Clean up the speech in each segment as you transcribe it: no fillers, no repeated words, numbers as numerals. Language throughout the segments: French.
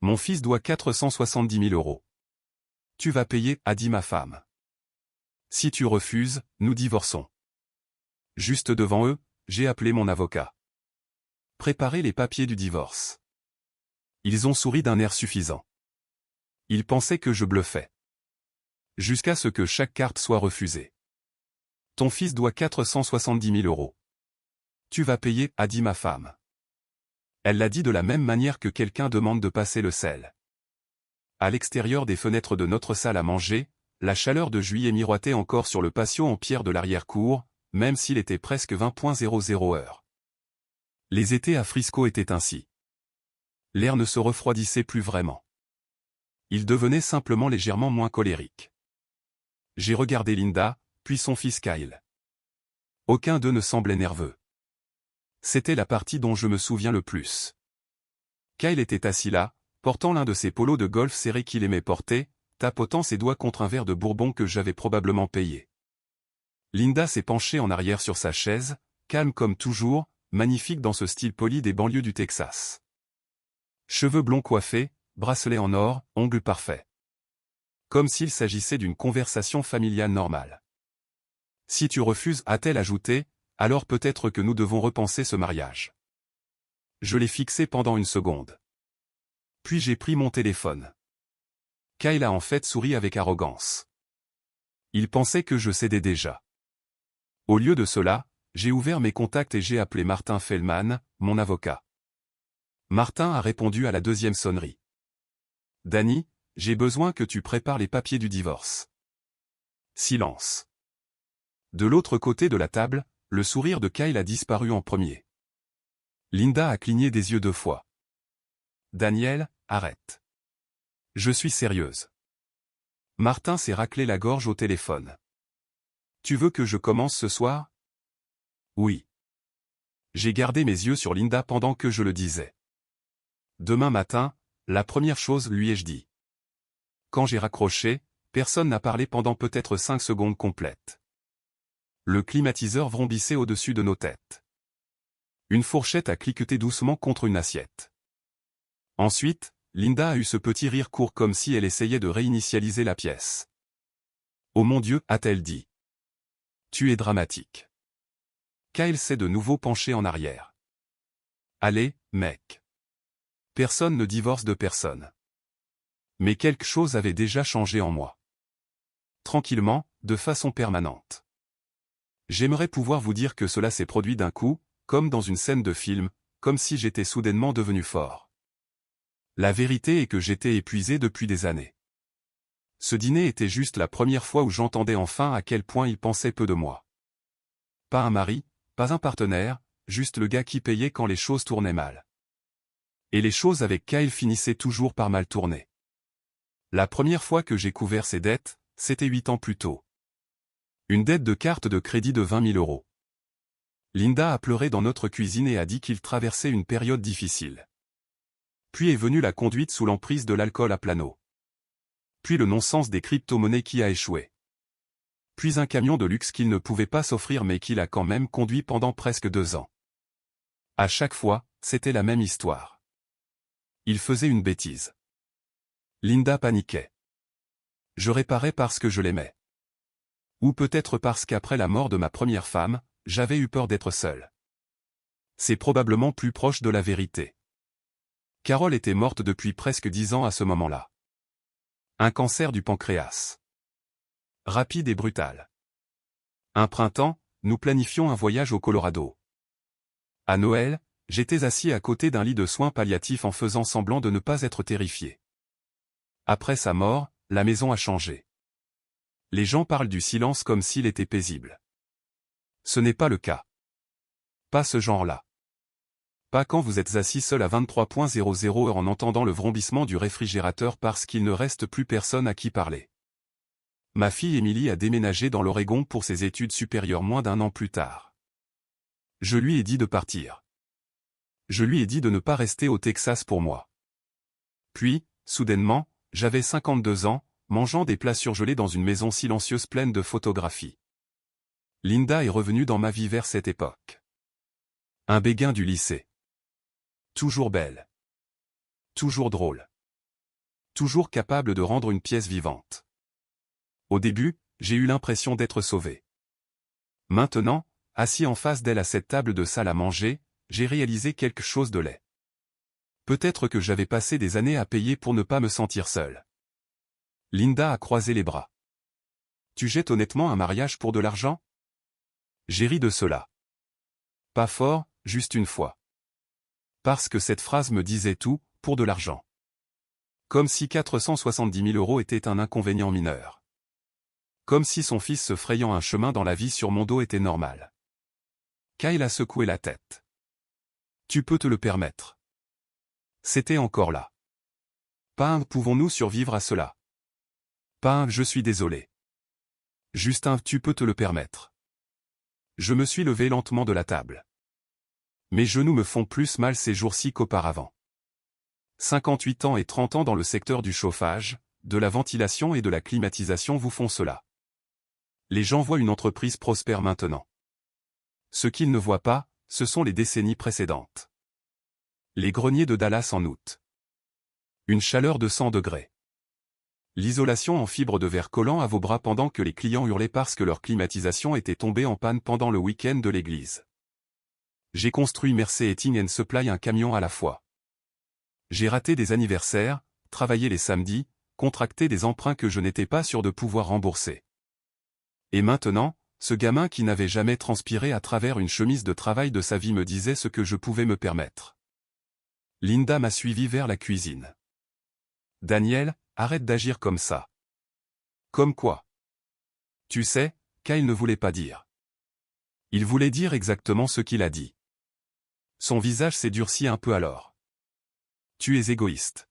Mon fils doit 470 000 euros. Tu vas payer, a dit ma femme. Si tu refuses, nous divorçons. Juste devant eux, j'ai appelé mon avocat. Préparer les papiers du divorce. Ils ont souri d'un air suffisant. Ils pensaient que je bluffais. Jusqu'à ce que chaque carte soit refusée. Ton fils doit 470 000 euros. Tu vas payer, a dit ma femme. Elle l'a dit de la même manière que quelqu'un demande de passer le sel. À l'extérieur des fenêtres de notre salle à manger, la chaleur de juillet miroitait encore sur le patio en pierre de l'arrière-cour, même s'il était presque 20:00 heure. Les étés à Frisco étaient ainsi. L'air ne se refroidissait plus vraiment. Il devenait simplement légèrement moins colérique. J'ai regardé Linda, puis son fils Kyle. Aucun d'eux ne semblait nerveux. C'était la partie dont je me souviens le plus. Kyle était assis là, portant l'un de ses polos de golf serrés qu'il aimait porter, tapotant ses doigts contre un verre de bourbon que j'avais probablement payé. Linda s'est penchée en arrière sur sa chaise, calme comme toujours, magnifique dans ce style poli des banlieues du Texas. Cheveux blonds coiffés, bracelet en or, ongles parfaits. Comme s'il s'agissait d'une conversation familiale normale. Si tu refuses, a-t-elle ajouté, alors peut-être que nous devons repenser ce mariage. Je l'ai fixé pendant une seconde. Puis j'ai pris mon téléphone. Kyle a en fait souri avec arrogance. Il pensait que je cédais déjà. Au lieu de cela, j'ai ouvert mes contacts et j'ai appelé Martin Feldman, mon avocat. Martin a répondu à la deuxième sonnerie. Danny, j'ai besoin que tu prépares les papiers du divorce. Silence. De l'autre côté de la table, le sourire de Kyle a disparu en premier. Linda a cligné des yeux 2 fois. Daniel, arrête. Je suis sérieuse. Martin s'est raclé la gorge au téléphone. Tu veux que je commence ce soir? Oui. J'ai gardé mes yeux sur Linda pendant que je le disais. Demain matin, la première chose lui ai-je dit. Quand j'ai raccroché, personne n'a parlé pendant peut-être 5 secondes complètes. Le climatiseur vrombissait au-dessus de nos têtes. Une fourchette a cliqueté doucement contre une assiette. Ensuite, Linda a eu ce petit rire court comme si elle essayait de réinitialiser la pièce. Oh mon Dieu, a-t-elle dit. Tu es dramatique. Kyle s'est de nouveau penché en arrière. Allez, mec. Personne ne divorce de personne. Mais quelque chose avait déjà changé en moi. Tranquillement, de façon permanente. J'aimerais pouvoir vous dire que cela s'est produit d'un coup, comme dans une scène de film, comme si j'étais soudainement devenu fort. La vérité est que j'étais épuisé depuis des années. Ce dîner était juste la première fois où j'entendais enfin à quel point il pensait peu de moi. Pas un mari, pas un partenaire, juste le gars qui payait quand les choses tournaient mal. Et les choses avec Kyle finissaient toujours par mal tourner. La première fois que j'ai couvert ses dettes, c'était 8 ans plus tôt. Une dette de carte de crédit de 20 000 euros. Linda a pleuré dans notre cuisine et a dit qu'il traversait une période difficile. Puis est venue la conduite sous l'emprise de l'alcool à Plano. Puis le non-sens des crypto-monnaies qui a échoué. Puis un camion de luxe qu'il ne pouvait pas s'offrir mais qu'il a quand même conduit pendant presque 2 ans. À chaque fois, c'était la même histoire. Il faisait une bêtise. Linda paniquait. Je réparais parce que je l'aimais. Ou peut-être parce qu'après la mort de ma première femme, j'avais eu peur d'être seul. C'est probablement plus proche de la vérité. Carole était morte depuis presque 10 ans à ce moment-là. Un cancer du pancréas. Rapide et brutal. Un printemps, nous planifions un voyage au Colorado. À Noël, j'étais assis à côté d'un lit de soins palliatifs en faisant semblant de ne pas être terrifié. Après sa mort, la maison a changé. Les gens parlent du silence comme s'il était paisible. Ce n'est pas le cas. Pas ce genre-là. Pas quand vous êtes assis seul à 23:00 heure en entendant le vrombissement du réfrigérateur parce qu'il ne reste plus personne à qui parler. Ma fille Émilie a déménagé dans l'Oregon pour ses études supérieures moins d'1 an plus tard. Je lui ai dit de partir. Je lui ai dit de ne pas rester au Texas pour moi. Puis, soudainement, j'avais 52 ans, mangeant des plats surgelés dans une maison silencieuse pleine de photographies. Linda est revenue dans ma vie vers cette époque. Un béguin du lycée. Toujours belle. Toujours drôle. Toujours capable de rendre une pièce vivante. Au début, j'ai eu l'impression d'être sauvé. Maintenant, assis en face d'elle à cette table de salle à manger, j'ai réalisé quelque chose de laid. Peut-être que j'avais passé des années à payer pour ne pas me sentir seul. Linda a croisé les bras. Tu jettes honnêtement un mariage pour de l'argent? J'ai ri de cela. Pas fort, juste une fois. Parce que cette phrase me disait tout, pour de l'argent. Comme si 470 000 € était un inconvénient mineur. Comme si son fils se frayant un chemin dans la vie sur mon dos était normal. Kyle a secoué la tête. Tu peux te le permettre. C'était encore là. Pas un pouvons-nous survivre à cela. Pas un je suis désolé. Juste un tu peux te le permettre. Je me suis levé lentement de la table. Mes genoux me font plus mal ces jours-ci qu'auparavant. 58 ans et 30 ans dans le secteur du chauffage, de la ventilation et de la climatisation vous font cela. Les gens voient une entreprise prospère maintenant. Ce qu'ils ne voient pas, ce sont les décennies précédentes. Les greniers de Dallas en août. Une chaleur de 100 degrés. L'isolation en fibre de verre collant à vos bras pendant que les clients hurlaient parce que leur climatisation était tombée en panne pendant le week-end de l'église. J'ai construit Mercer Heating & Supply un camion à la fois. J'ai raté des anniversaires, travaillé les samedis, contracté des emprunts que je n'étais pas sûr de pouvoir rembourser. Et maintenant, ce gamin qui n'avait jamais transpiré à travers une chemise de travail de sa vie me disait ce que je pouvais me permettre. Linda m'a suivi vers la cuisine. Daniel, arrête d'agir comme ça. Comme quoi? Tu sais, Kyle ne voulait pas dire. Il voulait dire exactement ce qu'il a dit. Son visage s'est durci un peu alors. Tu es égoïste.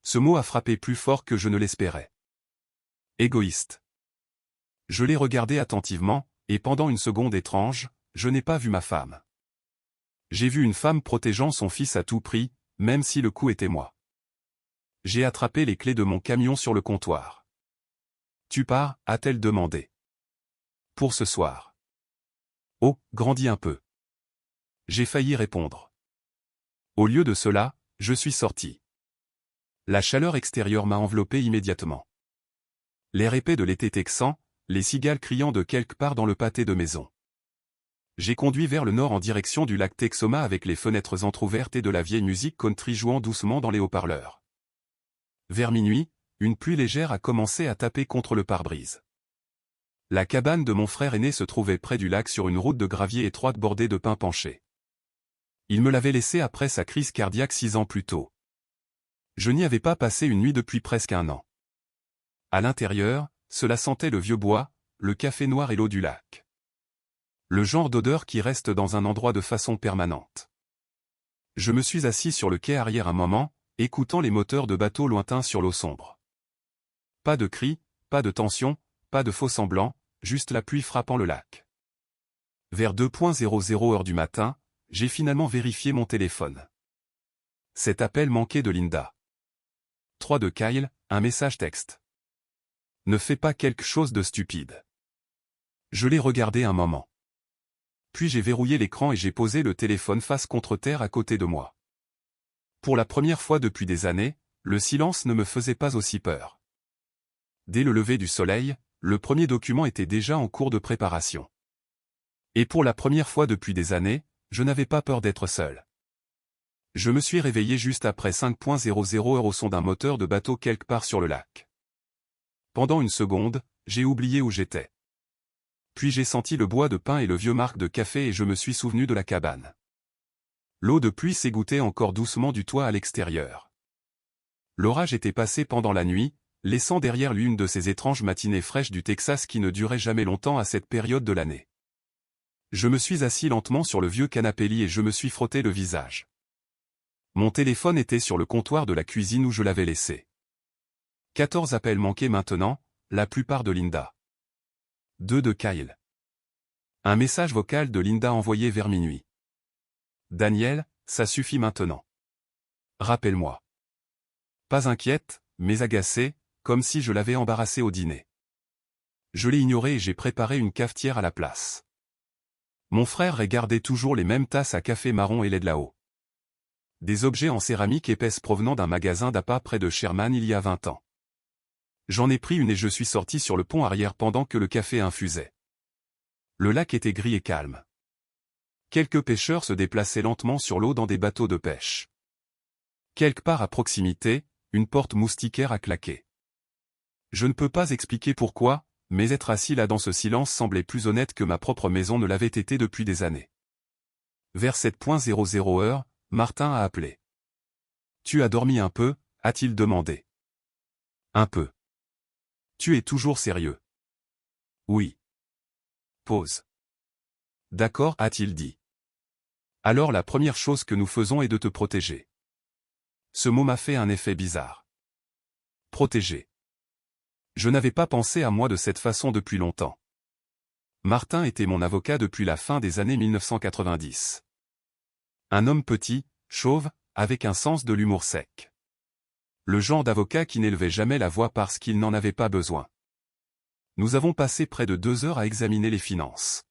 Ce mot a frappé plus fort que je ne l'espérais. Égoïste. Je l'ai regardé attentivement, et pendant une seconde étrange, je n'ai pas vu ma femme. J'ai vu une femme protégeant son fils à tout prix, même si le coup était moi. J'ai attrapé les clés de mon camion sur le comptoir. Tu pars, a-t-elle demandé. Pour ce soir. Oh, grandis un peu. J'ai failli répondre. Au lieu de cela, je suis sorti. La chaleur extérieure m'a enveloppé immédiatement. L'air épais de l'été texan, les cigales criant de quelque part dans le pâté de maison. J'ai conduit vers le nord en direction du lac Texoma avec les fenêtres entr'ouvertes et de la vieille musique country jouant doucement dans les haut-parleurs. Vers minuit, une pluie légère a commencé à taper contre le pare-brise. La cabane de mon frère aîné se trouvait près du lac sur une route de gravier étroite bordée de pins penchés. Il me l'avait laissé après sa crise cardiaque 6 ans plus tôt. Je n'y avais pas passé une nuit depuis presque 1 an. À l'intérieur, cela sentait le vieux bois, le café noir et l'eau du lac. Le genre d'odeur qui reste dans un endroit de façon permanente. Je me suis assis sur le quai arrière un moment, écoutant les moteurs de bateaux lointains sur l'eau sombre. Pas de cris, pas de tension, pas de faux semblants, juste la pluie frappant le lac. Vers 2:00 heure du matin, j'ai finalement vérifié mon téléphone. Cet appel manqué de Linda. 3 de Kyle, un message texte. Ne fais pas quelque chose de stupide. Je l'ai regardé un moment. Puis j'ai verrouillé l'écran et j'ai posé le téléphone face contre terre à côté de moi. Pour la première fois depuis des années, le silence ne me faisait pas aussi peur. Dès le lever du soleil, le premier document était déjà en cours de préparation. Et pour la première fois depuis des années, je n'avais pas peur d'être seul. Je me suis réveillé juste après 5:00 heure au son d'un moteur de bateau quelque part sur le lac. Pendant une seconde, j'ai oublié où j'étais. Puis j'ai senti le bois de pin et le vieux marc de café et je me suis souvenu de la cabane. L'eau de pluie s'égouttait encore doucement du toit à l'extérieur. L'orage était passé pendant la nuit, laissant derrière lui une de ces étranges matinées fraîches du Texas qui ne duraient jamais longtemps à cette période de l'année. Je me suis assis lentement sur le vieux canapé lit et je me suis frotté le visage. Mon téléphone était sur le comptoir de la cuisine où je l'avais laissé. 14 appels manqués maintenant, la plupart de Linda. 2 de Kyle. Un message vocal de Linda envoyé vers minuit. Daniel, ça suffit maintenant. Rappelle-moi. Pas inquiète, mais agacée, comme si je l'avais embarrassée au dîner. Je l'ai ignoré et j'ai préparé une cafetière à la place. Mon frère regardait toujours les mêmes tasses à café marron et lait de là-haut. des objets en céramique épaisse provenant d'un magasin d'appât près de Sherman il y a 20 ans. J'en ai pris une et je suis sorti sur le pont arrière pendant que le café infusait. Le lac était gris et calme. Quelques pêcheurs se déplaçaient lentement sur l'eau dans des bateaux de pêche. Quelque part à proximité, une porte moustiquaire a claqué. Je ne peux pas expliquer pourquoi, mais être assis là dans ce silence semblait plus honnête que ma propre maison ne l'avait été depuis des années. Vers 7:00 heure, Martin a appelé. « Tu as dormi un peu ?» a-t-il demandé. « Un peu. »« Tu es toujours sérieux ?»« Oui. » Pause. « D'accord, a-t-il dit. »« Alors la première chose que nous faisons est de te protéger. » Ce mot m'a fait un effet bizarre. Protéger. Je n'avais pas pensé à moi de cette façon depuis longtemps. Martin était mon avocat depuis la fin des années 1990. Un homme petit, chauve, avec un sens de l'humour sec. Le genre d'avocat qui n'élevait jamais la voix parce qu'il n'en avait pas besoin. Nous avons passé près de 2 heures à examiner les finances.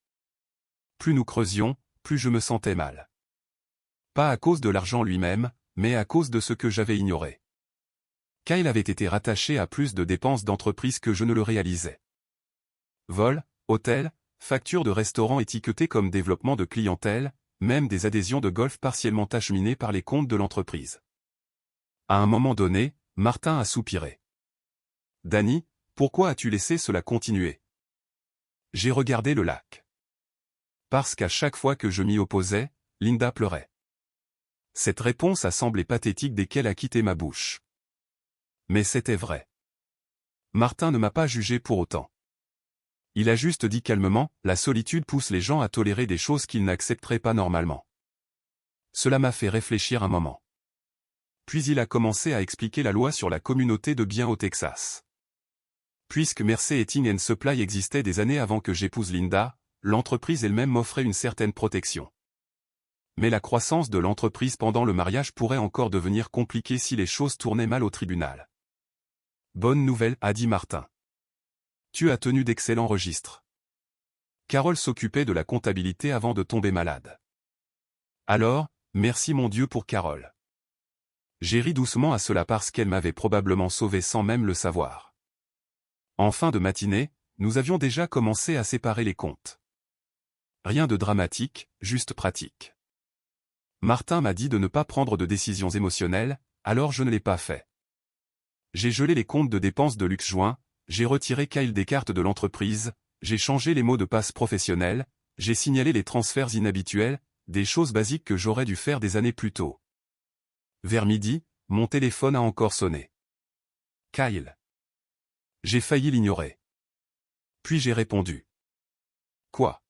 Plus nous creusions, plus je me sentais mal. Pas à cause de l'argent lui-même, mais à cause de ce que j'avais ignoré. Kyle avait été rattaché à plus de dépenses d'entreprise que je ne le réalisais. Vol, hôtel, factures de restaurants étiquetées comme développement de clientèle, même des adhésions de golf partiellement acheminées par les comptes de l'entreprise. À un moment donné, Martin a soupiré. « Danny, pourquoi as-tu laissé cela continuer ?» J'ai regardé le lac. Parce qu'à chaque fois que je m'y opposais, Linda pleurait. Cette réponse a semblé pathétique dès qu'elle a quitté ma bouche. Mais c'était vrai. Martin ne m'a pas jugé pour autant. Il a juste dit calmement, la solitude pousse les gens à tolérer des choses qu'ils n'accepteraient pas normalement. Cela m'a fait réfléchir un moment. Puis il a commencé à expliquer la loi sur la communauté de biens au Texas. Puisque Mercer Heating & Supply existait des années avant que j'épouse Linda, l'entreprise elle-même m'offrait une certaine protection. Mais la croissance de l'entreprise pendant le mariage pourrait encore devenir compliquée si les choses tournaient mal au tribunal. Bonne nouvelle, a dit Martin. Tu as tenu d'excellents registres. Carole s'occupait de la comptabilité avant de tomber malade. Alors, merci mon Dieu pour Carole. J'ai ri doucement à cela parce qu'elle m'avait probablement sauvé sans même le savoir. En fin de matinée, nous avions déjà commencé à séparer les comptes. Rien de dramatique, juste pratique. Martin m'a dit de ne pas prendre de décisions émotionnelles, alors je ne l'ai pas fait. J'ai gelé les comptes de dépenses de luxe joints, j'ai retiré Kyle des cartes de l'entreprise, j'ai changé les mots de passe professionnels, j'ai signalé les transferts inhabituels, des choses basiques que j'aurais dû faire des années plus tôt. Vers midi, mon téléphone a encore sonné. Kyle. J'ai failli l'ignorer. Puis j'ai répondu. Quoi?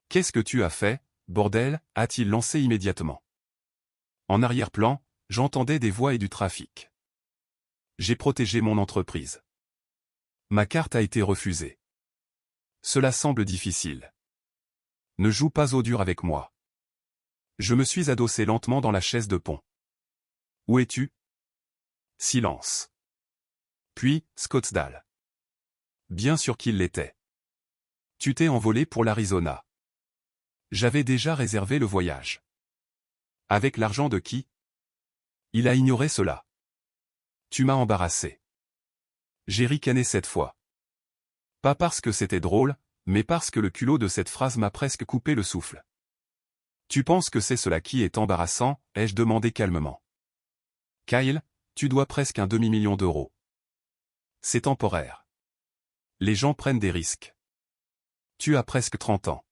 Qu'est-ce que tu as fait, bordel, a-t-il lancé immédiatement. En arrière-plan, j'entendais des voix et du trafic. J'ai protégé mon entreprise. Ma carte a été refusée. Cela semble difficile. Ne joue pas au dur avec moi. Je me suis adossé lentement dans la chaise de pont. Où es-tu? Silence. Puis, Scottsdale. Bien sûr qu'il l'était. Tu t'es envolé pour l'Arizona. J'avais déjà réservé le voyage. Avec l'argent de qui? Il a ignoré cela. Tu m'as embarrassé. J'ai ricané cette fois. Pas parce que c'était drôle, mais parce que le culot de cette phrase m'a presque coupé le souffle. Tu penses que c'est cela qui est embarrassant, ai-je demandé calmement. Kyle, tu dois presque un demi-million d'euros. C'est temporaire. Les gens prennent des risques. Tu as presque 30 ans.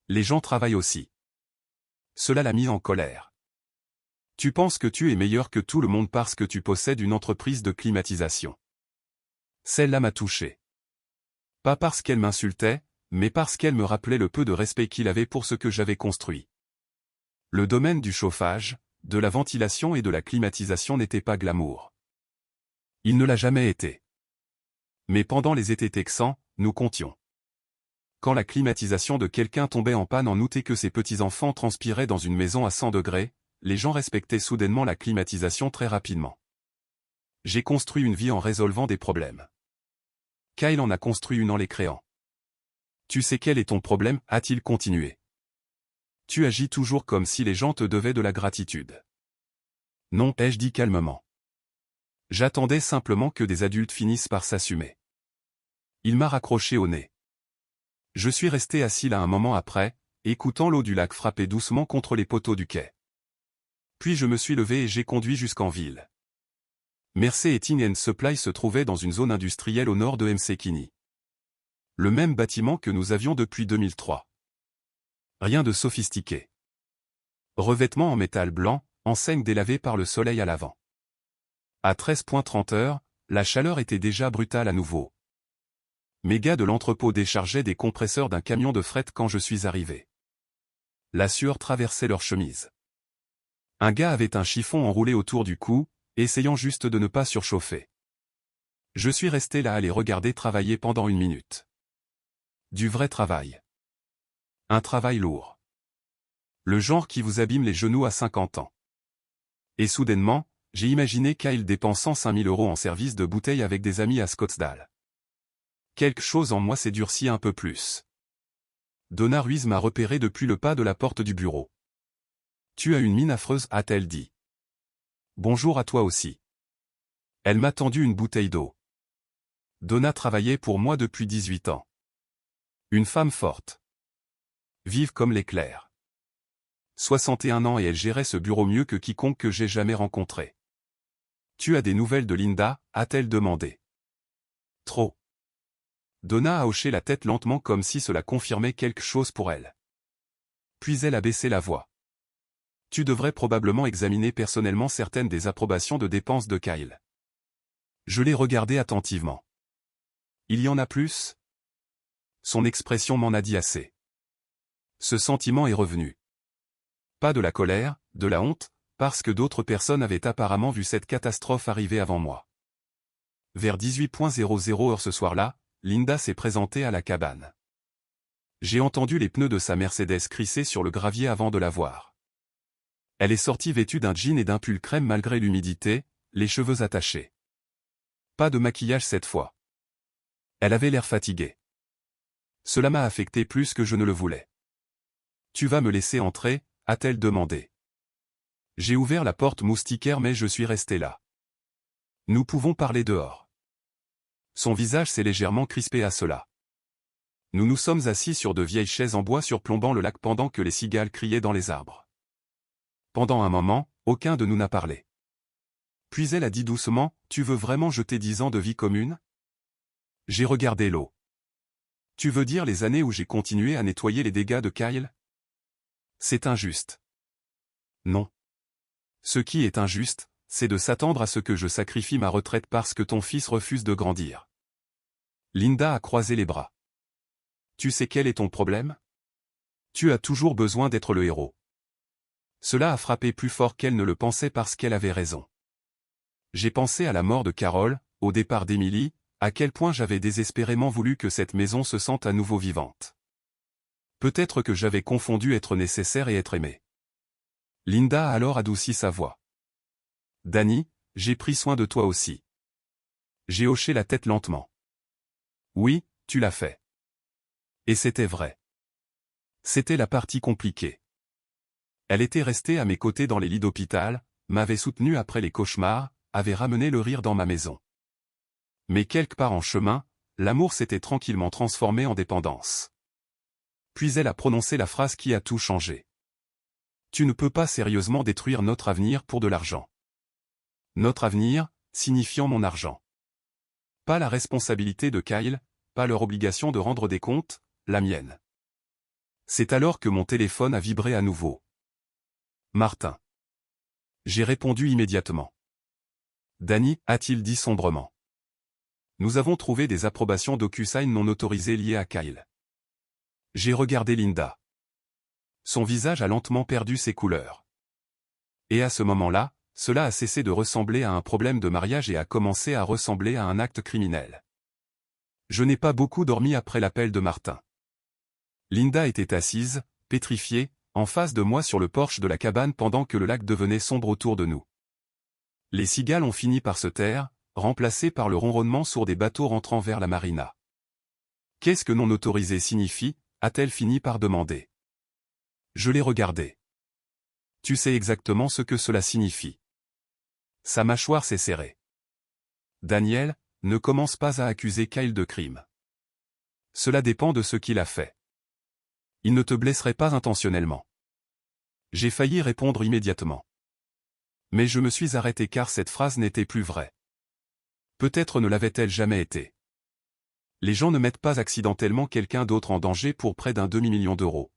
Les gens travaillent aussi. Cela l'a mis en colère. Tu penses que tu es meilleur que tout le monde parce que tu possèdes une entreprise de climatisation. Celle-là m'a touché. Pas parce qu'elle m'insultait, mais parce qu'elle me rappelait le peu de respect qu'il avait pour ce que j'avais construit. Le domaine du chauffage, de la ventilation et de la climatisation n'était pas glamour. Il ne l'a jamais été. Mais pendant les étés texans, nous comptions. Quand la climatisation de quelqu'un tombait en panne en août et que ses petits-enfants transpiraient dans une maison à 100 degrés, les gens respectaient soudainement la climatisation très rapidement. J'ai construit une vie en résolvant des problèmes. Kyle en a construit une en les créant. Tu sais quel est ton problème, a-t-il continué. Tu agis toujours comme si les gens te devaient de la gratitude. Non, ai-je dit calmement. J'attendais simplement que des adultes finissent par s'assumer. Il m'a raccroché au nez. Je suis resté assis là un moment après, écoutant l'eau du lac frapper doucement contre les poteaux du quai. Puis je me suis levé et j'ai conduit jusqu'en ville. Mersey Heating & Supply se trouvait dans une zone industrielle au nord de Msekini. Le même bâtiment que nous avions depuis 2003. Rien de sophistiqué. Revêtement en métal blanc, enseigne délavée par le soleil à l'avant. À 13h30, la chaleur était déjà brutale à nouveau. Mes gars de l'entrepôt déchargeaient des compresseurs d'un camion de fret quand je suis arrivé. La sueur traversait leur chemise. Un gars avait un chiffon enroulé autour du cou, essayant juste de ne pas surchauffer. Je suis resté là à les regarder travailler pendant 1 minute. Du vrai travail. Un travail lourd. Le genre qui vous abîme les genoux à 50 ans. Et soudainement, j'ai imaginé Kyle dépensant 5000 € en service de bouteille avec des amis à Scottsdale. Quelque chose en moi s'est durci un peu plus. Donna Ruiz m'a repéré depuis le pas de la porte du bureau. Tu as une mine affreuse, a-t-elle dit. Bonjour à toi aussi. Elle m'a tendu une bouteille d'eau. Donna travaillait pour moi depuis 18 ans. Une femme forte. Vive comme l'éclair. 61 ans et elle gérait ce bureau mieux que quiconque que j'ai jamais rencontré. Tu as des nouvelles de Linda, a-t-elle demandé. Trop. Donna a hoché la tête lentement comme si cela confirmait quelque chose pour elle. Puis elle a baissé la voix. Tu devrais probablement examiner personnellement certaines des approbations de dépenses de Kyle. Je l'ai regardé attentivement. Il y en a plus? Son expression m'en a dit assez. Ce sentiment est revenu. Pas de la colère, de la honte, parce que d'autres personnes avaient apparemment vu cette catastrophe arriver avant moi. Vers 18h00 ce soir-là, Linda s'est présentée à la cabane. J'ai entendu les pneus de sa Mercedes crisser sur le gravier avant de la voir. Elle est sortie vêtue d'un jean et d'un pull crème malgré l'humidité, les cheveux attachés. Pas de maquillage cette fois. Elle avait l'air fatiguée. Cela m'a affecté plus que je ne le voulais. Tu vas me laisser entrer, a-t-elle demandé. J'ai ouvert la porte moustiquaire mais je suis resté là. Nous pouvons parler dehors. Son visage s'est légèrement crispé à cela. Nous nous sommes assis sur de vieilles chaises en bois surplombant le lac pendant que les cigales criaient dans les arbres. Pendant un moment, aucun de nous n'a parlé. Puis elle a dit doucement, « Tu veux vraiment jeter 10 ans de vie commune ?» J'ai regardé l'eau. Tu veux dire les années où j'ai continué à nettoyer les dégâts de Kyle? C'est injuste. Non. Ce qui est injuste, c'est de s'attendre à ce que je sacrifie ma retraite parce que ton fils refuse de grandir. Linda a croisé les bras. Tu sais quel est ton problème? Tu as toujours besoin d'être le héros. Cela a frappé plus fort qu'elle ne le pensait parce qu'elle avait raison. J'ai pensé à la mort de Carole, au départ d'Emily, à quel point j'avais désespérément voulu que cette maison se sente à nouveau vivante. Peut-être que j'avais confondu être nécessaire et être aimé. Linda a alors adouci sa voix. Danny, j'ai pris soin de toi aussi. J'ai hoché la tête lentement. Oui, tu l'as fait. Et c'était vrai. C'était la partie compliquée. Elle était restée à mes côtés dans les lits d'hôpital, m'avait soutenu après les cauchemars, avait ramené le rire dans ma maison. Mais quelque part en chemin, l'amour s'était tranquillement transformé en dépendance. Puis elle a prononcé la phrase qui a tout changé. Tu ne peux pas sérieusement détruire notre avenir pour de l'argent. Notre avenir, signifiant mon argent. Pas la responsabilité de Kyle, pas leur obligation de rendre des comptes, la mienne. C'est alors que mon téléphone a vibré à nouveau. Martin. J'ai répondu immédiatement. Danny, a-t-il dit sombrement. Nous avons trouvé des approbations DocuSign non autorisées liées à Kyle. J'ai regardé Linda. Son visage a lentement perdu ses couleurs. Et à ce moment-là, cela a cessé de ressembler à un problème de mariage et a commencé à ressembler à un acte criminel. Je n'ai pas beaucoup dormi après l'appel de Martin. Linda était assise, pétrifiée, en face de moi sur le porche de la cabane pendant que le lac devenait sombre autour de nous. Les cigales ont fini par se taire, remplacées par le ronronnement sourd des bateaux rentrant vers la marina. Qu'est-ce que non autorisé signifie, a-t-elle fini par demander. Je l'ai regardé. Tu sais exactement ce que cela signifie. Sa mâchoire s'est serrée. Daniel, ne commence pas à accuser Kyle de crime. Cela dépend de ce qu'il a fait. Il ne te blesserait pas intentionnellement. J'ai failli répondre immédiatement. Mais je me suis arrêté car cette phrase n'était plus vraie. Peut-être ne l'avait-elle jamais été. Les gens ne mettent pas accidentellement quelqu'un d'autre en danger pour près d'un demi-million d'euros.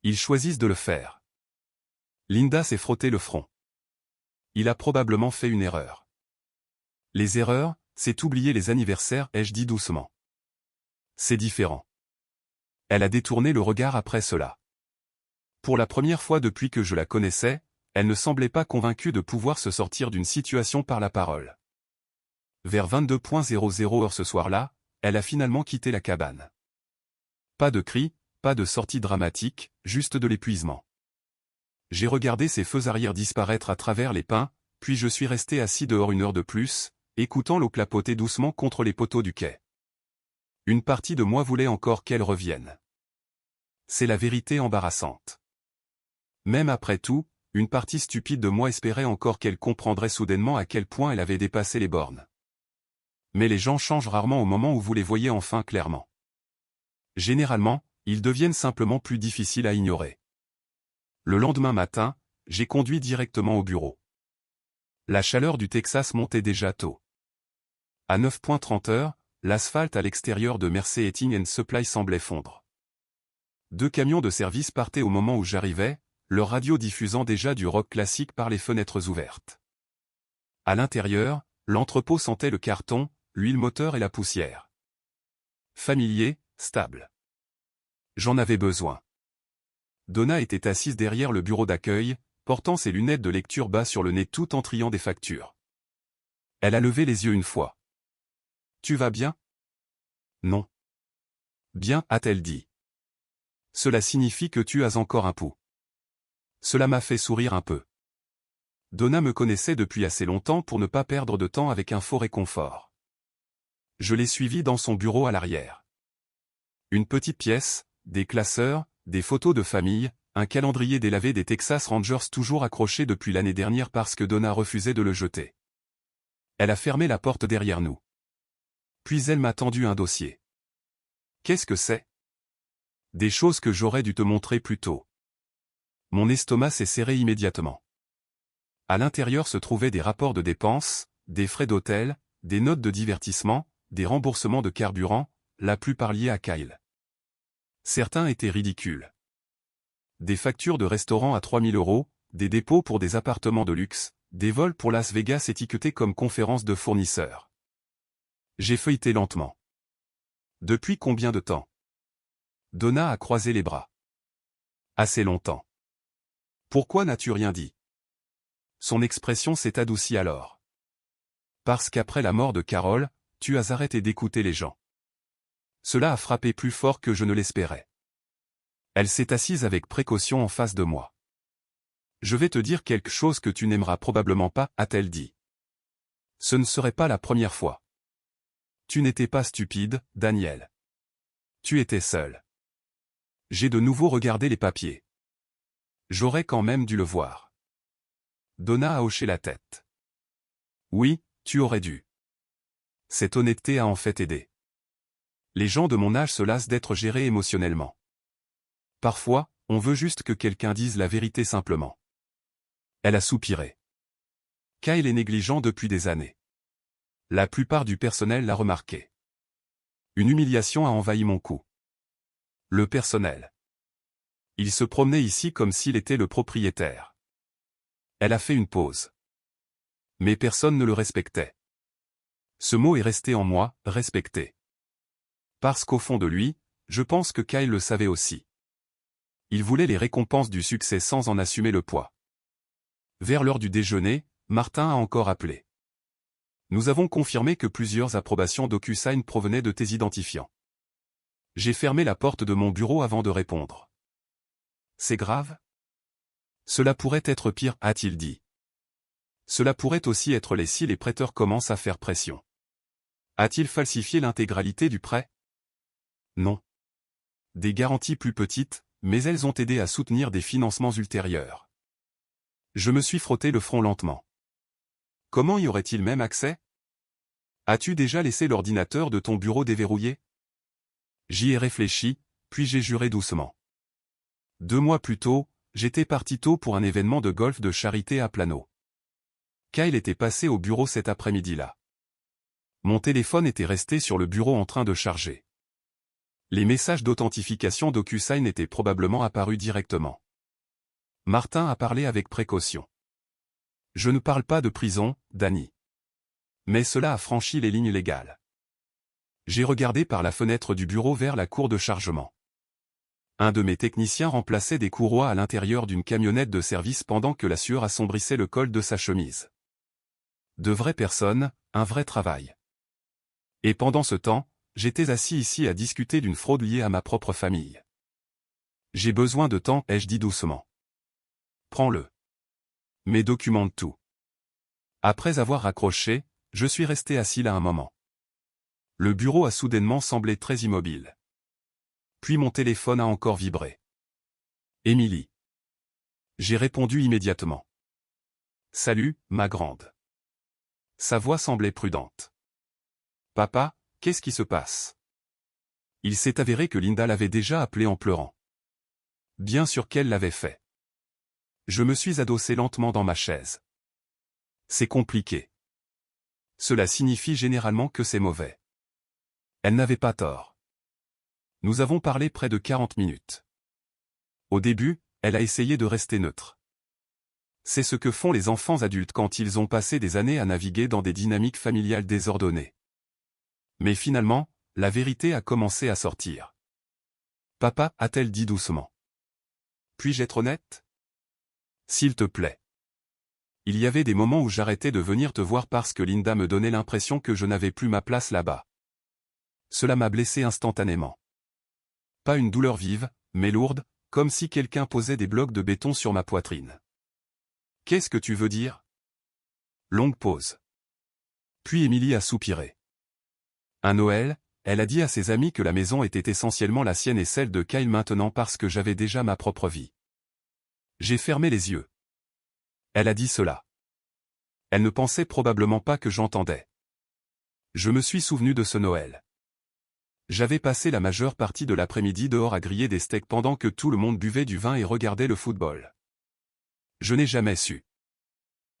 Ils choisissent de le faire. Linda s'est frotté le front. Il a probablement fait une erreur. Les erreurs, c'est oublier les anniversaires, ai-je dit doucement. C'est différent. Elle a détourné le regard après cela. Pour la première fois depuis que je la connaissais, elle ne semblait pas convaincue de pouvoir se sortir d'une situation par la parole. Vers 22:00 heure ce soir-là, elle a finalement quitté la cabane. Pas de cris, pas de sortie dramatique, juste de l'épuisement. J'ai regardé ses feux arrière disparaître à travers les pins, puis je suis resté assis dehors une heure de plus, écoutant l'eau clapoter doucement contre les poteaux du quai. Une partie de moi voulait encore qu'elle revienne. C'est la vérité embarrassante. Même après tout, une partie stupide de moi espérait encore qu'elle comprendrait soudainement à quel point elle avait dépassé les bornes. Mais les gens changent rarement au moment où vous les voyez enfin clairement. Généralement, ils deviennent simplement plus difficiles à ignorer. Le lendemain matin, j'ai conduit directement au bureau. La chaleur du Texas montait déjà tôt. À 9:30 heures, l'asphalte à l'extérieur de Mercer Heating & Supply semblait fondre. 2 camions de service partaient au moment où j'arrivais, leur radio diffusant déjà du rock classique par les fenêtres ouvertes. À l'intérieur, l'entrepôt sentait le carton, l'huile moteur et la poussière. Familier, stable. J'en avais besoin. Donna était assise derrière le bureau d'accueil, portant ses lunettes de lecture bas sur le nez tout en triant des factures. Elle a levé les yeux une fois. « Tu vas bien ?»« Non. »« Bien, a-t-elle dit. »« Cela signifie que tu as encore un pouls. » Cela m'a fait sourire un peu. Donna me connaissait depuis assez longtemps pour ne pas perdre de temps avec un faux réconfort. Je l'ai suivie dans son bureau à l'arrière. Une petite pièce, des classeurs, des photos de famille, un calendrier délavé des Texas Rangers toujours accroché depuis l'année dernière parce que Donna refusait de le jeter. Elle a fermé la porte derrière nous. Puis elle m'a tendu un dossier. Qu'est-ce que c'est? Des choses que j'aurais dû te montrer plus tôt. Mon estomac s'est serré immédiatement. À l'intérieur se trouvaient des rapports de dépenses, des frais d'hôtel, des notes de divertissement, des remboursements de carburant, la plupart liés à Kyle. Certains étaient ridicules. Des factures de restaurant à 3 000 €, des dépôts pour des appartements de luxe, des vols pour Las Vegas étiquetés comme conférences de fournisseurs. J'ai feuilleté lentement. Depuis combien de temps? Donna a croisé les bras. Assez longtemps. Pourquoi n'as-tu rien dit? Son expression s'est adoucie alors. Parce qu'après la mort de Carol, tu as arrêté d'écouter les gens. Cela a frappé plus fort que je ne l'espérais. Elle s'est assise avec précaution en face de moi. Je vais te dire quelque chose que tu n'aimeras probablement pas, a-t-elle dit. Ce ne serait pas la première fois. Tu n'étais pas stupide, Daniel. Tu étais seul. J'ai de nouveau regardé les papiers. J'aurais quand même dû le voir. Donna a hoché la tête. Oui, tu aurais dû. Cette honnêteté a en fait aidé. Les gens de mon âge se lassent d'être gérés émotionnellement. Parfois, on veut juste que quelqu'un dise la vérité simplement. Elle a soupiré. Kyle est négligent depuis des années. La plupart du personnel l'a remarqué. Une humiliation a envahi mon cou. Le personnel. Il se promenait ici comme s'il était le propriétaire. Elle a fait une pause. Mais personne ne le respectait. Ce mot est resté en moi, respecté. Parce qu'au fond de lui, je pense que Kyle le savait aussi. Il voulait les récompenses du succès sans en assumer le poids. Vers l'heure du déjeuner, Martin a encore appelé. Nous avons confirmé que plusieurs approbations DocuSign provenaient de tes identifiants. J'ai fermé la porte de mon bureau avant de répondre. C'est grave? Cela pourrait être pire, a-t-il dit. Cela pourrait aussi être laid si les prêteurs commencent à faire pression. A-t-il falsifié l'intégralité du prêt? Non. Des garanties plus petites, mais elles ont aidé à soutenir des financements ultérieurs. Je me suis frotté le front lentement. Comment y aurait-il même accès? As-tu déjà laissé l'ordinateur de ton bureau déverrouillé? J'y ai réfléchi, puis j'ai juré doucement. 2 mois plus tôt, j'étais parti tôt pour un événement de golf de charité à Plano. Kyle était passé au bureau cet après-midi-là. Mon téléphone était resté sur le bureau en train de charger. Les messages d'authentification DocuSign étaient probablement apparus directement. Martin a parlé avec précaution. Je ne parle pas de prison, Danny. Mais cela a franchi les lignes légales. J'ai regardé par la fenêtre du bureau vers la cour de chargement. Un de mes techniciens remplaçait des courroies à l'intérieur d'une camionnette de service pendant que la sueur assombrissait le col de sa chemise. De vraies personnes, un vrai travail. Et pendant ce temps, j'étais assis ici à discuter d'une fraude liée à ma propre famille. J'ai besoin de temps, ai-je dit doucement. Prends-le. Mais documente tout. Après avoir raccroché, je suis resté assis là un moment. Le bureau a soudainement semblé très immobile. Puis mon téléphone a encore vibré. Émilie. J'ai répondu immédiatement. Salut, ma grande. Sa voix semblait prudente. Papa, qu'est-ce qui se passe? Il s'est avéré que Linda l'avait déjà appelé en pleurant. Bien sûr qu'elle l'avait fait. Je me suis adossé lentement dans ma chaise. C'est compliqué. Cela signifie généralement que c'est mauvais. Elle n'avait pas tort. Nous avons parlé près de 40 minutes. Au début, elle a essayé de rester neutre. C'est ce que font les enfants adultes quand ils ont passé des années à naviguer dans des dynamiques familiales désordonnées. Mais finalement, la vérité a commencé à sortir. Papa, a-t-elle dit doucement. Puis-je être honnête? S'il te plaît. Il y avait des moments où j'arrêtais de venir te voir parce que Linda me donnait l'impression que je n'avais plus ma place là-bas. Cela m'a blessé instantanément. Pas une douleur vive, mais lourde, comme si quelqu'un posait des blocs de béton sur ma poitrine. Qu'est-ce que tu veux dire? Longue pause. Puis Émilie a soupiré. Un Noël, elle a dit à ses amis que la maison était essentiellement la sienne et celle de Kyle maintenant parce que j'avais déjà ma propre vie. J'ai fermé les yeux. Elle a dit cela. Elle ne pensait probablement pas que j'entendais. Je me suis souvenu de ce Noël. J'avais passé la majeure partie de l'après-midi dehors à griller des steaks pendant que tout le monde buvait du vin et regardait le football. Je n'ai jamais su.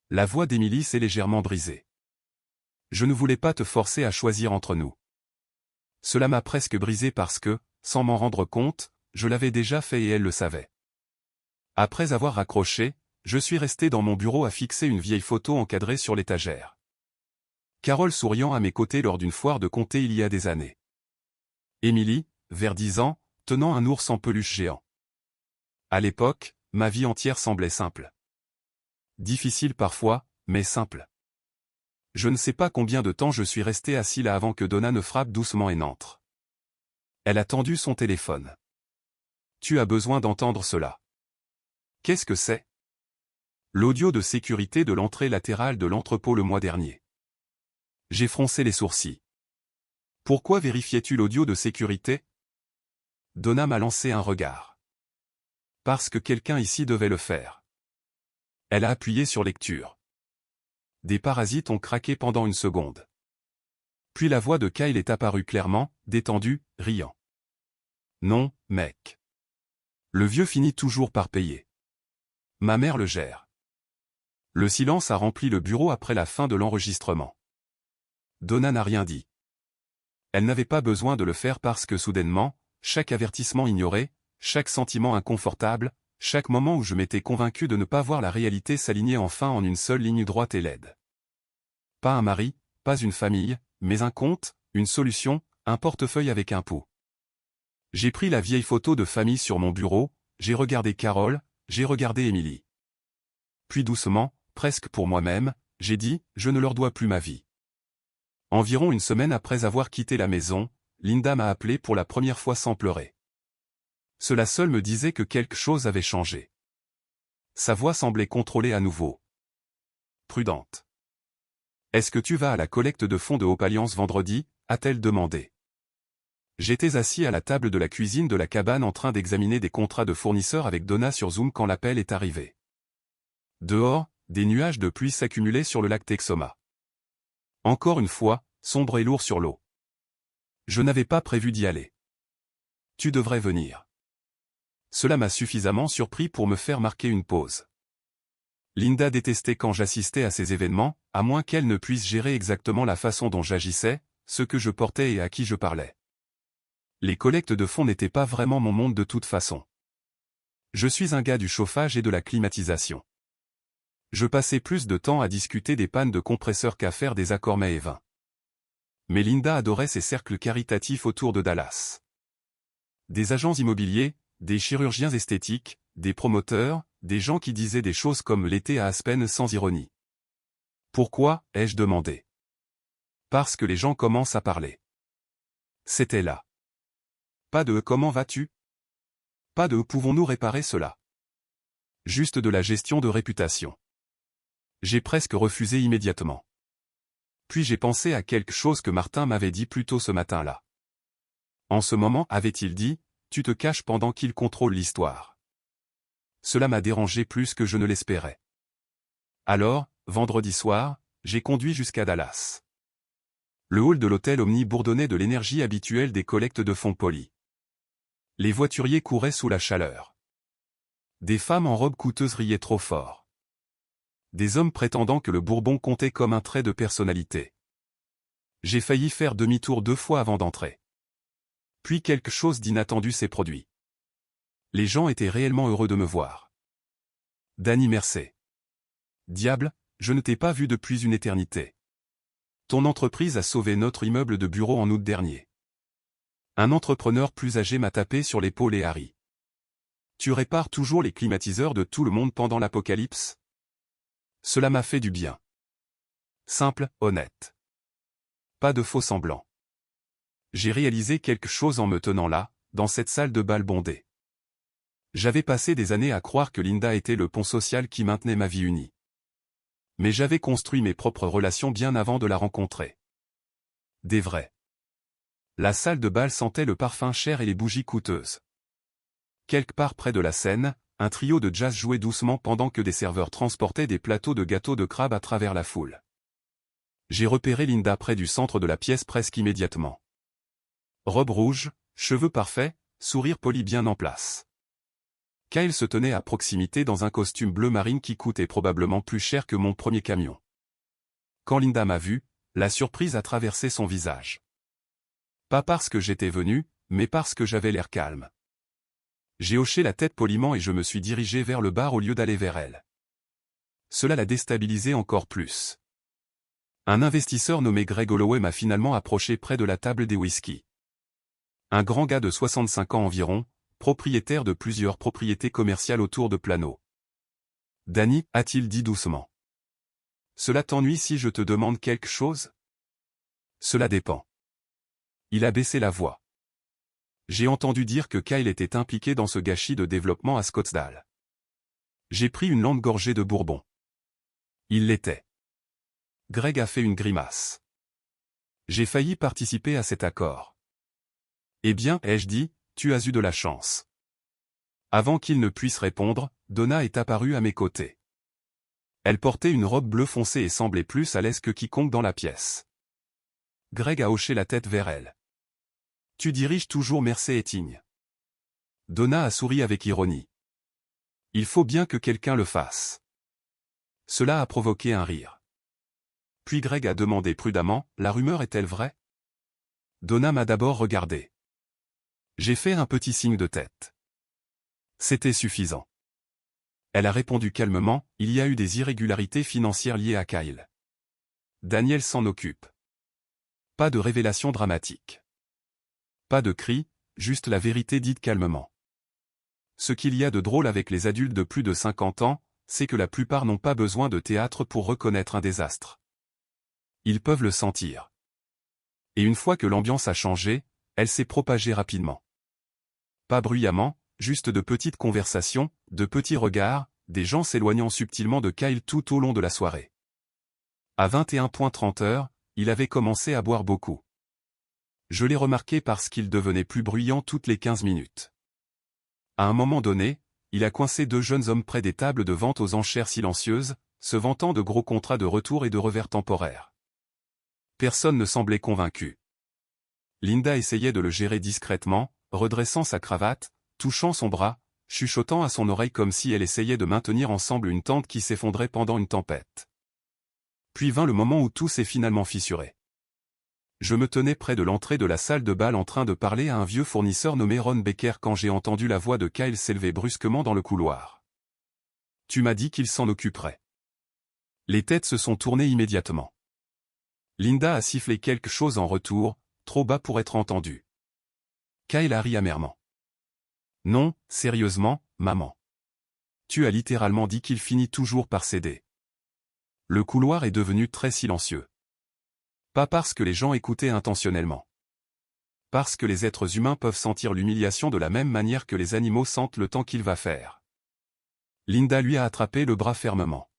La voix d'Émilie s'est légèrement brisée. Je ne voulais pas te forcer à choisir entre nous. Cela m'a presque brisé parce que, sans m'en rendre compte, je l'avais déjà fait et elle le savait. Après avoir raccroché, je suis resté dans mon bureau à fixer une vieille photo encadrée sur l'étagère. Carole souriant à mes côtés lors d'une foire de comté il y a des années. Émilie, vers 10 ans, tenant un ours en peluche géant. À l'époque, ma vie entière semblait simple. Difficile parfois, mais simple. Je ne sais pas combien de temps je suis resté assis là avant que Donna ne frappe doucement et n'entre. Elle a tendu son téléphone. Tu as besoin d'entendre cela. Qu'est-ce que c'est? L'audio de sécurité de l'entrée latérale de l'entrepôt le mois dernier. J'ai froncé les sourcils. Pourquoi vérifiais-tu l'audio de sécurité? Donna m'a lancé un regard. Parce que quelqu'un ici devait le faire. Elle a appuyé sur lecture. Des parasites ont craqué pendant une seconde. Puis la voix de Kyle est apparue clairement, détendue, riant. Non, mec. Le vieux finit toujours par payer. Ma mère le gère. Le silence a rempli le bureau après la fin de l'enregistrement. Donna n'a rien dit. Elle n'avait pas besoin de le faire parce que soudainement, chaque avertissement ignoré, chaque sentiment inconfortable, chaque moment où je m'étais convaincu de ne pas voir la réalité s'aligner enfin en une seule ligne droite et laide. Pas un mari, pas une famille, mais un compte, une solution, un portefeuille avec un pot. J'ai pris la vieille photo de famille sur mon bureau, j'ai regardé Carole, j'ai regardé Émilie. Puis doucement, presque pour moi-même, j'ai dit, je ne leur dois plus ma vie. Environ une semaine après avoir quitté la maison, Linda m'a appelé pour la première fois sans pleurer. Cela seul me disait que quelque chose avait changé. Sa voix semblait contrôlée à nouveau. Prudente. Est-ce que tu vas à la collecte de fonds de Hope Alliance vendredi? A-t-elle demandé. J'étais assis à la table de la cuisine de la cabane en train d'examiner des contrats de fournisseurs avec Donna sur Zoom quand l'appel est arrivé. Dehors, des nuages de pluie s'accumulaient sur le lac Texoma. Encore une fois, sombre et lourd sur l'eau. Je n'avais pas prévu d'y aller. Tu devrais venir. Cela m'a suffisamment surpris pour me faire marquer une pause. Linda détestait quand j'assistais à ces événements, à moins qu'elle ne puisse gérer exactement la façon dont j'agissais, ce que je portais et à qui je parlais. Les collectes de fonds n'étaient pas vraiment mon monde de toute façon. Je suis un gars du chauffage et de la climatisation. Je passais plus de temps à discuter des pannes de compresseurs qu'à faire des accords mets et vins. Mais Linda adorait ces cercles caritatifs autour de Dallas. Des agents immobiliers, des chirurgiens esthétiques, des promoteurs, des gens qui disaient des choses comme l'été à Aspen sans ironie. Pourquoi, ai-je demandé. Parce que les gens commencent à parler. C'était là. Pas de « comment vas-tu » ? Pas de « pouvons-nous réparer cela » ? Juste de la gestion de réputation. J'ai presque refusé immédiatement. Puis j'ai pensé à quelque chose que Martin m'avait dit plus tôt ce matin-là. En ce moment, avait-il dit, tu te caches pendant qu'il contrôle l'histoire. Cela m'a dérangé plus que je ne l'espérais. Alors, vendredi soir, j'ai conduit jusqu'à Dallas. Le hall de l'hôtel Omni bourdonnait de l'énergie habituelle des collectes de fonds polis. Les voituriers couraient sous la chaleur. Des femmes en robes coûteuses riaient trop fort. Des hommes prétendant que le Bourbon comptait comme un trait de personnalité. J'ai failli faire demi-tour 2 fois avant d'entrer. Puis quelque chose d'inattendu s'est produit. Les gens étaient réellement heureux de me voir. Danny Mercer. Diable, je ne t'ai pas vu depuis une éternité. Ton entreprise a sauvé notre immeuble de bureau en août dernier. Un entrepreneur plus âgé m'a tapé sur l'épaule et a ri. Tu répares toujours les climatiseurs de tout le monde pendant l'apocalypse ? Cela m'a fait du bien. Simple, honnête. Pas de faux semblants. J'ai réalisé quelque chose en me tenant là, dans cette salle de bal bondée. J'avais passé des années à croire que Linda était le pont social qui maintenait ma vie unie. Mais j'avais construit mes propres relations bien avant de la rencontrer. Des vrais. La salle de bal sentait le parfum cher et les bougies coûteuses. Quelque part près de la scène, un trio de jazz jouait doucement pendant que des serveurs transportaient des plateaux de gâteaux de crabe à travers la foule. J'ai repéré Linda près du centre de la pièce presque immédiatement. Robe rouge, cheveux parfaits, sourire poli bien en place. Kyle se tenait à proximité dans un costume bleu marine qui coûtait probablement plus cher que mon premier camion. Quand Linda m'a vu, la surprise a traversé son visage. Pas parce que j'étais venu, mais parce que j'avais l'air calme. J'ai hoché la tête poliment et je me suis dirigé vers le bar au lieu d'aller vers elle. Cela l'a déstabilisé encore plus. Un investisseur nommé Greg Holloway m'a finalement approché près de la table des whisky. Un grand gars de 65 ans environ, propriétaire de plusieurs propriétés commerciales autour de Plano. Danny, a-t-il dit doucement. Cela t'ennuie si je te demande quelque chose ? Cela dépend. Il a baissé la voix. J'ai entendu dire que Kyle était impliqué dans ce gâchis de développement à Scottsdale. J'ai pris une longue gorgée de bourbon. Il l'était. Greg a fait une grimace. J'ai failli participer à cet accord. Eh bien, ai-je dit, tu as eu de la chance. Avant qu'il ne puisse répondre, Donna est apparue à mes côtés. Elle portait une robe bleu foncé et semblait plus à l'aise que quiconque dans la pièce. Greg a hoché la tête vers elle. Tu diriges toujours Mercer et Ting. Donna a souri avec ironie. Il faut bien que quelqu'un le fasse. Cela a provoqué un rire. Puis Greg a demandé prudemment, la rumeur est-elle vraie ? Donna m'a d'abord regardé. J'ai fait un petit signe de tête. C'était suffisant. Elle a répondu calmement, il y a eu des irrégularités financières liées à Kyle. Daniel s'en occupe. Pas de révélation dramatique. Pas de cris, juste la vérité dite calmement. Ce qu'il y a de drôle avec les adultes de plus de 50 ans, c'est que la plupart n'ont pas besoin de théâtre pour reconnaître un désastre. Ils peuvent le sentir. Et une fois que l'ambiance a changé, elle s'est propagée rapidement. Pas bruyamment, juste de petites conversations, de petits regards, des gens s'éloignant subtilement de Kyle tout au long de la soirée. À 21h30, il avait commencé à boire beaucoup. Je l'ai remarqué parce qu'il devenait plus bruyant toutes les 15 minutes. À un moment donné, il a coincé 2 jeunes hommes près des tables de vente aux enchères silencieuses, se vantant de gros contrats de retour et de revers temporaires. Personne ne semblait convaincu. Linda essayait de le gérer discrètement, redressant sa cravate, touchant son bras, chuchotant à son oreille comme si elle essayait de maintenir ensemble une tente qui s'effondrait pendant une tempête. Puis vint le moment où tout s'est finalement fissuré. Je me tenais près de l'entrée de la salle de bal en train de parler à un vieux fournisseur nommé Ron Baker quand j'ai entendu la voix de Kyle s'élever brusquement dans le couloir. « Tu m'as dit qu'il s'en occuperait. » Les têtes se sont tournées immédiatement. Linda a sifflé quelque chose en retour, trop bas pour être entendu. Kyle a ri amèrement. « Non, sérieusement, maman. Tu as littéralement dit qu'il finit toujours par céder. » Le couloir est devenu très silencieux. Pas parce que les gens écoutaient intentionnellement. Parce que les êtres humains peuvent sentir l'humiliation de la même manière que les animaux sentent le temps qu'il va faire. Linda lui a attrapé le bras fermement.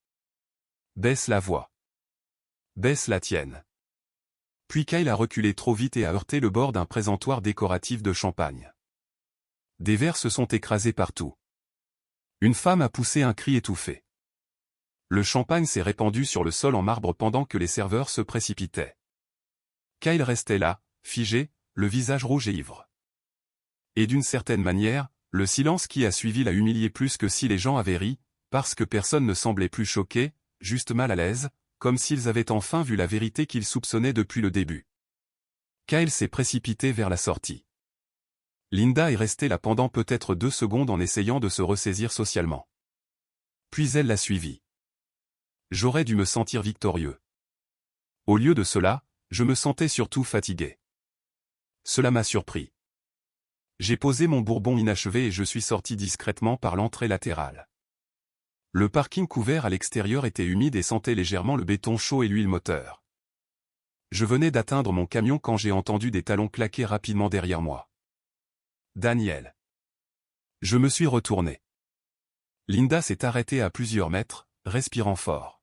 Baisse la voix. Baisse la tienne. Puis Kyle a reculé trop vite et a heurté le bord d'un présentoir décoratif de champagne. Des verres se sont écrasés partout. Une femme a poussé un cri étouffé. Le champagne s'est répandu sur le sol en marbre pendant que les serveurs se précipitaient. Kyle restait là, figé, le visage rouge et ivre. Et d'une certaine manière, le silence qui a suivi l'a humilié plus que si les gens avaient ri, parce que personne ne semblait plus choqué, juste mal à l'aise, comme s'ils avaient enfin vu la vérité qu'ils soupçonnaient depuis le début. Kyle s'est précipité vers la sortie. Linda est restée là pendant peut-être 2 secondes en essayant de se ressaisir socialement. Puis elle l'a suivi. J'aurais dû me sentir victorieux. Au lieu de cela, je me sentais surtout fatigué. Cela m'a surpris. J'ai posé mon bourbon inachevé et je suis sorti discrètement par l'entrée latérale. Le parking couvert à l'extérieur était humide et sentait légèrement le béton chaud et l'huile moteur. Je venais d'atteindre mon camion quand j'ai entendu des talons claquer rapidement derrière moi. Daniel. Je me suis retourné. Linda s'est arrêtée à plusieurs mètres, respirant fort.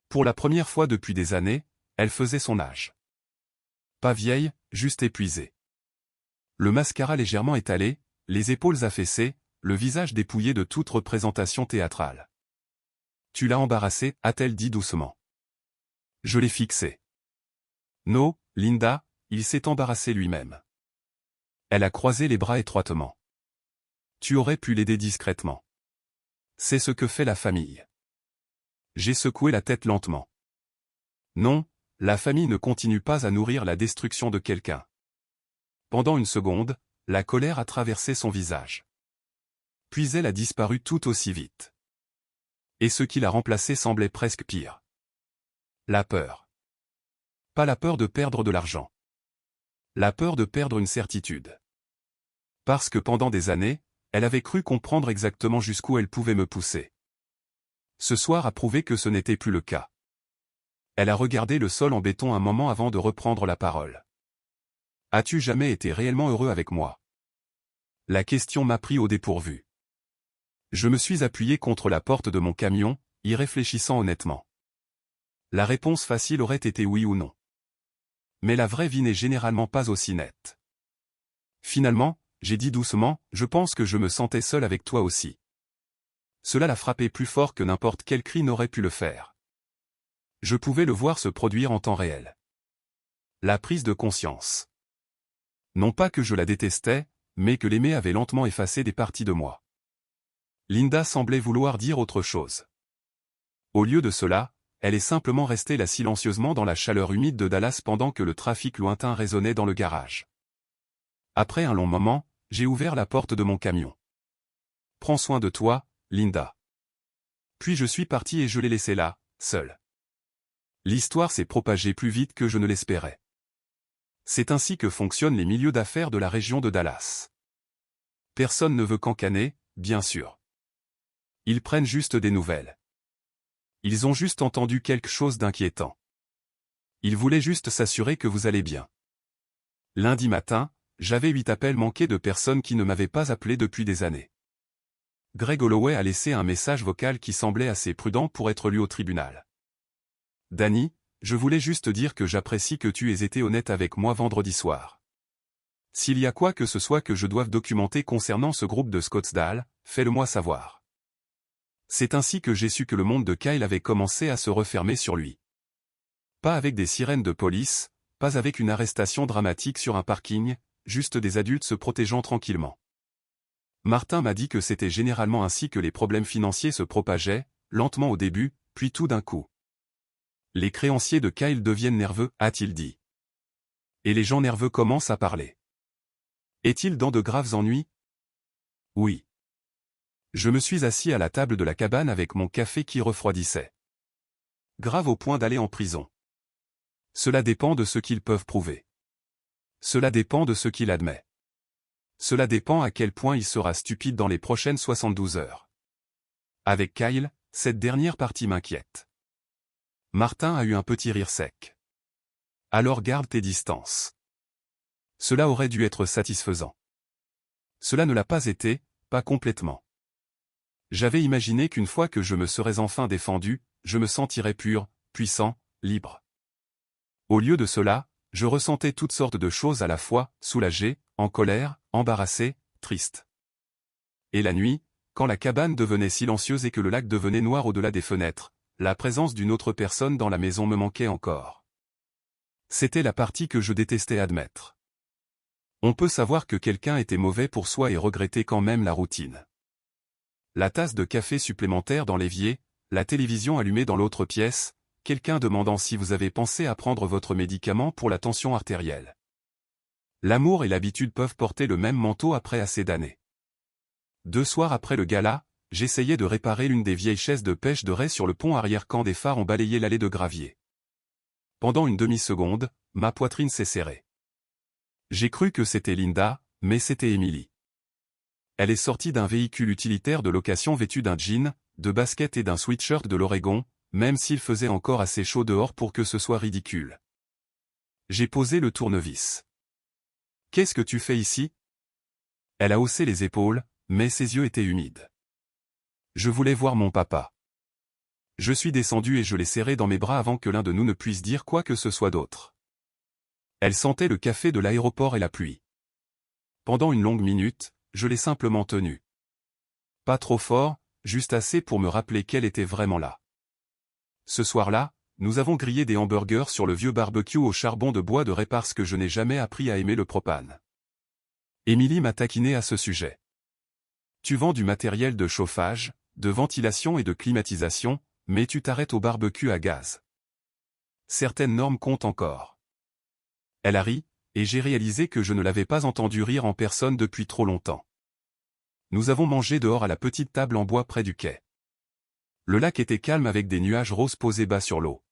Pour la première fois depuis des années, elle faisait son âge. Pas vieille, juste épuisée. Le mascara légèrement étalé, les épaules affaissées, le visage dépouillé de toute représentation théâtrale. « Tu l'as embarrassé » a-t-elle dit doucement. Je l'ai fixé. Non, Linda, il s'est embarrassé lui-même. Elle a croisé les bras étroitement. Tu aurais pu l'aider discrètement. C'est ce que fait la famille. J'ai secoué la tête lentement. Non, la famille ne continue pas à nourrir la destruction de quelqu'un. Pendant une seconde, la colère a traversé son visage. Puis elle a disparu tout aussi vite. Et ce qui l'a remplacé semblait presque pire. La peur. Pas la peur de perdre de l'argent. La peur de perdre une certitude. Parce que pendant des années, elle avait cru comprendre exactement jusqu'où elle pouvait me pousser. Ce soir a prouvé que ce n'était plus le cas. Elle a regardé le sol en béton un moment avant de reprendre la parole. « As-tu jamais été réellement heureux avec moi ?» La question m'a pris au dépourvu. Je me suis appuyé contre la porte de mon camion, y réfléchissant honnêtement. La réponse facile aurait été oui ou non. Mais la vraie vie n'est généralement pas aussi nette. Finalement, j'ai dit doucement, je pense que je me sentais seul avec toi aussi. Cela l'a frappé plus fort que n'importe quel cri n'aurait pu le faire. Je pouvais le voir se produire en temps réel. La prise de conscience. Non pas que je la détestais, mais que l'aimer avait lentement effacé des parties de moi. Linda semblait vouloir dire autre chose. Au lieu de cela, elle est simplement restée là silencieusement dans la chaleur humide de Dallas pendant que le trafic lointain résonnait dans le garage. Après un long moment, j'ai ouvert la porte de mon camion. « Prends soin de toi, Linda. » Puis je suis parti et je l'ai laissée là, seule. L'histoire s'est propagée plus vite que je ne l'espérais. C'est ainsi que fonctionnent les milieux d'affaires de la région de Dallas. Personne ne veut qu'encaner, bien sûr. Ils prennent juste des nouvelles. Ils ont juste entendu quelque chose d'inquiétant. Ils voulaient juste s'assurer que vous allez bien. Lundi matin, j'avais 8 appels manqués de personnes qui ne m'avaient pas appelé depuis des années. Greg Holloway a laissé un message vocal qui semblait assez prudent pour être lu au tribunal. Danny, je voulais juste dire que j'apprécie que tu aies été honnête avec moi vendredi soir. S'il y a quoi que ce soit que je doive documenter concernant ce groupe de Scottsdale, fais-le moi savoir. C'est ainsi que j'ai su que le monde de Kyle avait commencé à se refermer sur lui. Pas avec des sirènes de police, pas avec une arrestation dramatique sur un parking, juste des adultes se protégeant tranquillement. Martin m'a dit que c'était généralement ainsi que les problèmes financiers se propageaient, lentement au début, puis tout d'un coup. Les créanciers de Kyle deviennent nerveux, a-t-il dit. Et les gens nerveux commencent à parler. Est-il dans de graves ennuis? Oui. Je me suis assis à la table de la cabane avec mon café qui refroidissait. Grave au point d'aller en prison. Cela dépend de ce qu'ils peuvent prouver. Cela dépend de ce qu'il admet. Cela dépend à quel point il sera stupide dans les prochaines 72 heures. Avec Kyle, cette dernière partie m'inquiète. Martin a eu un petit rire sec. Alors garde tes distances. Cela aurait dû être satisfaisant. Cela ne l'a pas été, pas complètement. J'avais imaginé qu'une fois que je me serais enfin défendu, je me sentirais pur, puissant, libre. Au lieu de cela, je ressentais toutes sortes de choses à la fois, soulagé, en colère, embarrassé, triste. Et la nuit, quand la cabane devenait silencieuse et que le lac devenait noir au-delà des fenêtres, la présence d'une autre personne dans la maison me manquait encore. C'était la partie que je détestais admettre. On peut savoir que quelqu'un était mauvais pour soi et regretter quand même la routine. La tasse de café supplémentaire dans l'évier, la télévision allumée dans l'autre pièce, quelqu'un demandant si vous avez pensé à prendre votre médicament pour la tension artérielle. L'amour et l'habitude peuvent porter le même manteau après assez d'années. 2 soirs après le gala, j'essayais de réparer l'une des vieilles chaises de pêche de raie sur le pont arrière quand des phares ont balayé l'allée de gravier. Pendant une demi-seconde, ma poitrine s'est serrée. J'ai cru que c'était Linda, mais c'était Emily. Elle est sortie d'un véhicule utilitaire de location vêtue d'un jean, de baskets et d'un sweatshirt de l'Oregon, même s'il faisait encore assez chaud dehors pour que ce soit ridicule. J'ai posé le tournevis. « Qu'est-ce que tu fais ici ?» Elle a haussé les épaules, mais ses yeux étaient humides. « Je voulais voir mon papa. » Je suis descendu et je l'ai serré dans mes bras avant que l'un de nous ne puisse dire quoi que ce soit d'autre. Elle sentait le café de l'aéroport et la pluie. Pendant une longue minute, je l'ai simplement tenue. Pas trop fort, juste assez pour me rappeler qu'elle était vraiment là. Ce soir-là, nous avons grillé des hamburgers sur le vieux barbecue au charbon de bois de Ray parce que je n'ai jamais appris à aimer le propane. Emily m'a taquiné à ce sujet. Tu vends du matériel de chauffage, de ventilation et de climatisation, mais tu t'arrêtes au barbecue à gaz. Certaines normes comptent encore. Elle a ri, et j'ai réalisé que je ne l'avais pas entendu rire en personne depuis trop longtemps. Nous avons mangé dehors à la petite table en bois près du quai. Le lac était calme avec des nuages roses posés bas sur l'eau.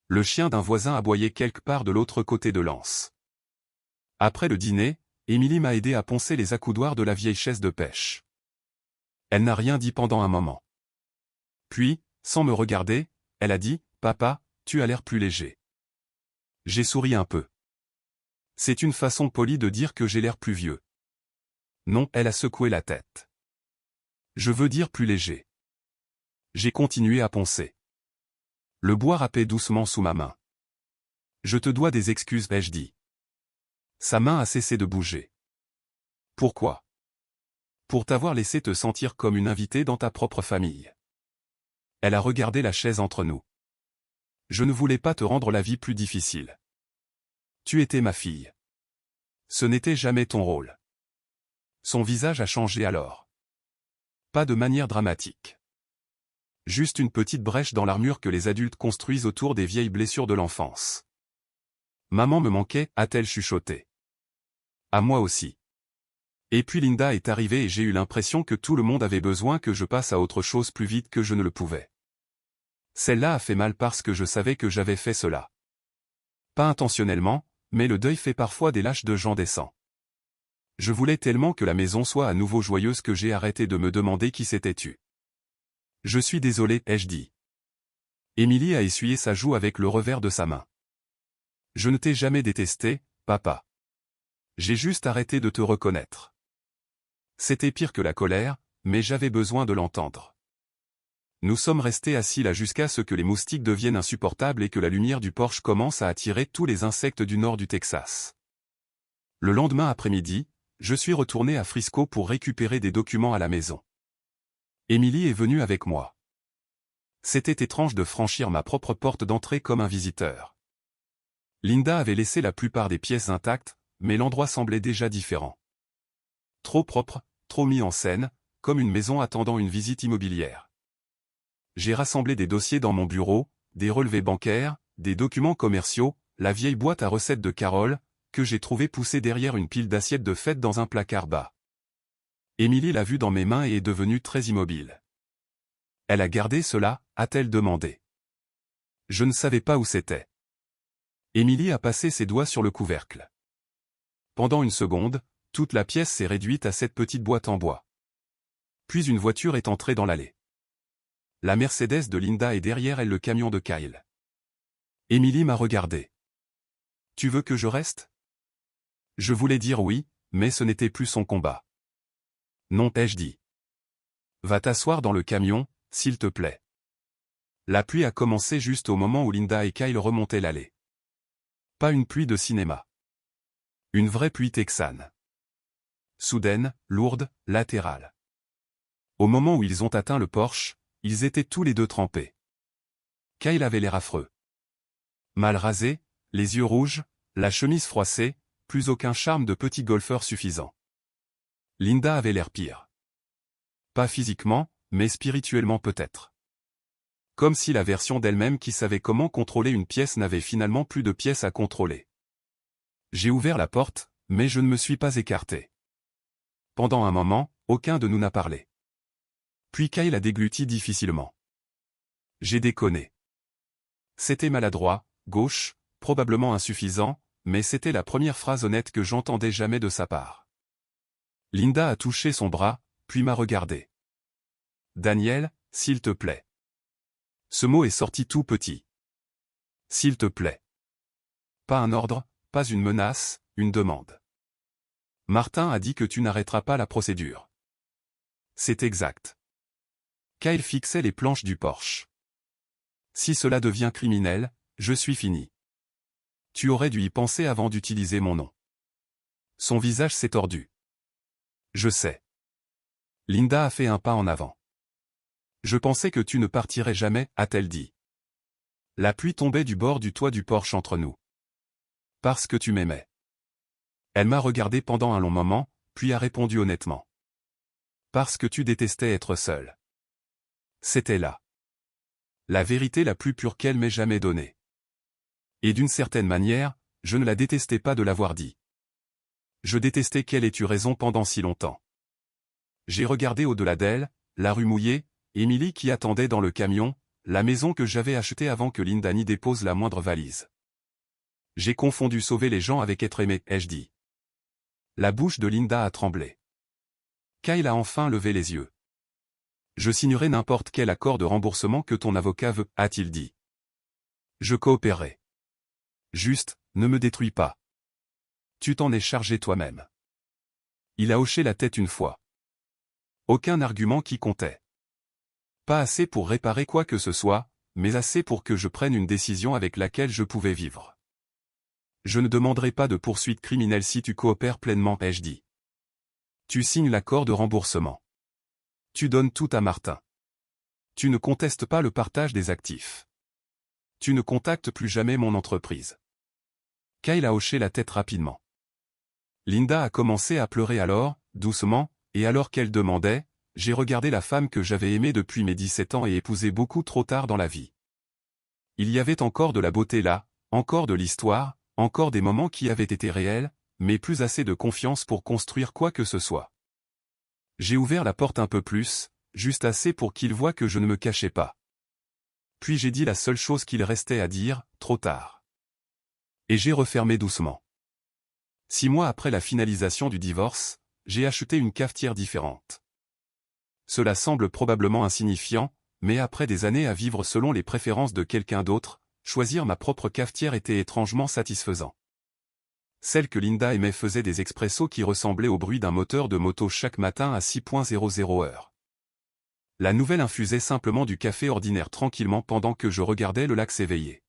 Le chien d'un voisin aboyait quelque part de l'autre côté de l'anse. Après le dîner, Emily m'a aidé à poncer les accoudoirs de la vieille chaise de pêche. Elle n'a rien dit pendant un moment. Puis, sans me regarder, elle a dit « Papa, tu as l'air plus léger. » J'ai souri un peu. C'est une façon polie de dire que j'ai l'air plus vieux. Non, elle a secoué la tête. Je veux dire plus léger. J'ai continué à poncer. Le bois râpait doucement sous ma main. Je te dois des excuses, ai-je dit. Sa main a cessé de bouger. Pourquoi? Pour t'avoir laissé te sentir comme une invitée dans ta propre famille. Elle a regardé la chaise entre nous. Je ne voulais pas te rendre la vie plus difficile. Tu étais ma fille. Ce n'était jamais ton rôle. Son visage a changé alors. Pas de manière dramatique. Juste une petite brèche dans l'armure que les adultes construisent autour des vieilles blessures de l'enfance. Maman me manquait, a-t-elle chuchoté. À moi aussi. Et puis Linda est arrivée et j'ai eu l'impression que tout le monde avait besoin que je passe à autre chose plus vite que je ne le pouvais. Celle-là a fait mal parce que je savais que j'avais fait cela. Pas intentionnellement, mais le deuil fait parfois des lâches de gens décents. Je voulais tellement que la maison soit à nouveau joyeuse que j'ai arrêté de me demander qui s'était tu. Je suis désolé, ai-je dit. Emily a essuyé sa joue avec le revers de sa main. Je ne t'ai jamais détesté, papa. J'ai juste arrêté de te reconnaître. C'était pire que la colère, mais j'avais besoin de l'entendre. Nous sommes restés assis là jusqu'à ce que les moustiques deviennent insupportables et que la lumière du porche commence à attirer tous les insectes du nord du Texas. Le lendemain après-midi, je suis retourné à Frisco pour récupérer des documents à la maison. Émilie est venue avec moi. C'était étrange de franchir ma propre porte d'entrée comme un visiteur. Linda avait laissé la plupart des pièces intactes, mais l'endroit semblait déjà différent. Trop propre, trop mis en scène, comme une maison attendant une visite immobilière. J'ai rassemblé des dossiers dans mon bureau, des relevés bancaires, des documents commerciaux, la vieille boîte à recettes de Carole, que j'ai trouvée poussée derrière une pile d'assiettes de fête dans un placard bas. Émilie l'a vue dans mes mains et est devenue très immobile. Elle a gardé cela, a-t-elle demandé. Je ne savais pas où c'était. Émilie a passé ses doigts sur le couvercle. Pendant une seconde, toute la pièce s'est réduite à cette petite boîte en bois. Puis une voiture est entrée dans l'allée. La Mercedes de Linda est derrière elle, le camion de Kyle. Émilie m'a regardé. « Tu veux que je reste ?» Je voulais dire oui, mais ce n'était plus son combat. « Non, ai-je dit. Va t'asseoir dans le camion, s'il te plaît. » La pluie a commencé juste au moment où Linda et Kyle remontaient l'allée. Pas une pluie de cinéma. Une vraie pluie texane. Soudaine, lourde, latérale. Au moment où ils ont atteint le porche, ils étaient tous les deux trempés. Kyle avait l'air affreux. Mal rasé, les yeux rouges, la chemise froissée, plus aucun charme de petit golfeur suffisant. Linda avait l'air pire. Pas physiquement, mais spirituellement peut-être. Comme si la version d'elle-même qui savait comment contrôler une pièce n'avait finalement plus de pièce à contrôler. J'ai ouvert la porte, mais je ne me suis pas écarté. Pendant un moment, aucun de nous n'a parlé. Puis Kyle a dégluti difficilement. J'ai déconné. C'était maladroit, gauche, probablement insuffisant, mais c'était la première phrase honnête que j'entendais jamais de sa part. Linda a touché son bras, puis m'a regardé. « Daniel, s'il te plaît. » Ce mot est sorti tout petit. « S'il te plaît. » Pas un ordre, pas une menace, une demande. « Martin a dit que tu n'arrêteras pas la procédure. » C'est exact. Kyle fixait les planches du porche. « Si cela devient criminel, je suis fini. Tu aurais dû y penser avant d'utiliser mon nom. » Son visage s'est tordu. « Je sais. » Linda a fait un pas en avant. « Je pensais que tu ne partirais jamais, a-t-elle dit. La pluie tombait du bord du toit du porche entre nous. Parce que tu m'aimais. » Elle m'a regardé pendant un long moment, puis a répondu honnêtement. Parce que tu détestais être seule. C'était là. La vérité la plus pure qu'elle m'ait jamais donnée. Et d'une certaine manière, je ne la détestais pas de l'avoir dit. Je détestais qu'elle ait eu raison pendant si longtemps. J'ai regardé au-delà d'elle, la rue mouillée, Émilie qui attendait dans le camion, la maison que j'avais achetée avant que Linda n'y dépose la moindre valise. J'ai confondu sauver les gens avec être aimé, ai-je dit. La bouche de Linda a tremblé. Kyle a enfin levé les yeux. Je signerai n'importe quel accord de remboursement que ton avocat veut, a-t-il dit. Je coopérerai. Juste, ne me détruis pas. Tu t'en es chargé toi-même. Il a hoché la tête une fois. Aucun argument qui comptait. Pas assez pour réparer quoi que ce soit, mais assez pour que je prenne une décision avec laquelle je pouvais vivre. Je ne demanderai pas de poursuite criminelle si tu coopères pleinement, ai-je dit. Tu signes l'accord de remboursement. Tu donnes tout à Martin. Tu ne contestes pas le partage des actifs. Tu ne contactes plus jamais mon entreprise. Kyle a hoché la tête rapidement. Linda a commencé à pleurer alors, doucement, et alors qu'elle demandait, j'ai regardé la femme que j'avais aimée depuis mes 17 ans et épousée beaucoup trop tard dans la vie. Il y avait encore de la beauté là, encore de l'histoire, encore des moments qui avaient été réels, mais plus assez de confiance pour construire quoi que ce soit. J'ai ouvert la porte un peu plus, juste assez pour qu'il voie que je ne me cachais pas. Puis j'ai dit la seule chose qu'il restait à dire, trop tard. Et j'ai refermé doucement. 6 mois après la finalisation du divorce, j'ai acheté une cafetière différente. Cela semble probablement insignifiant, mais après des années à vivre selon les préférences de quelqu'un d'autre, choisir ma propre cafetière était étrangement satisfaisant. Celle que Linda aimait faisait des expressos qui ressemblaient au bruit d'un moteur de moto chaque matin à 6.00 heure. La nouvelle infusait simplement du café ordinaire tranquillement pendant que je regardais le lac s'éveiller.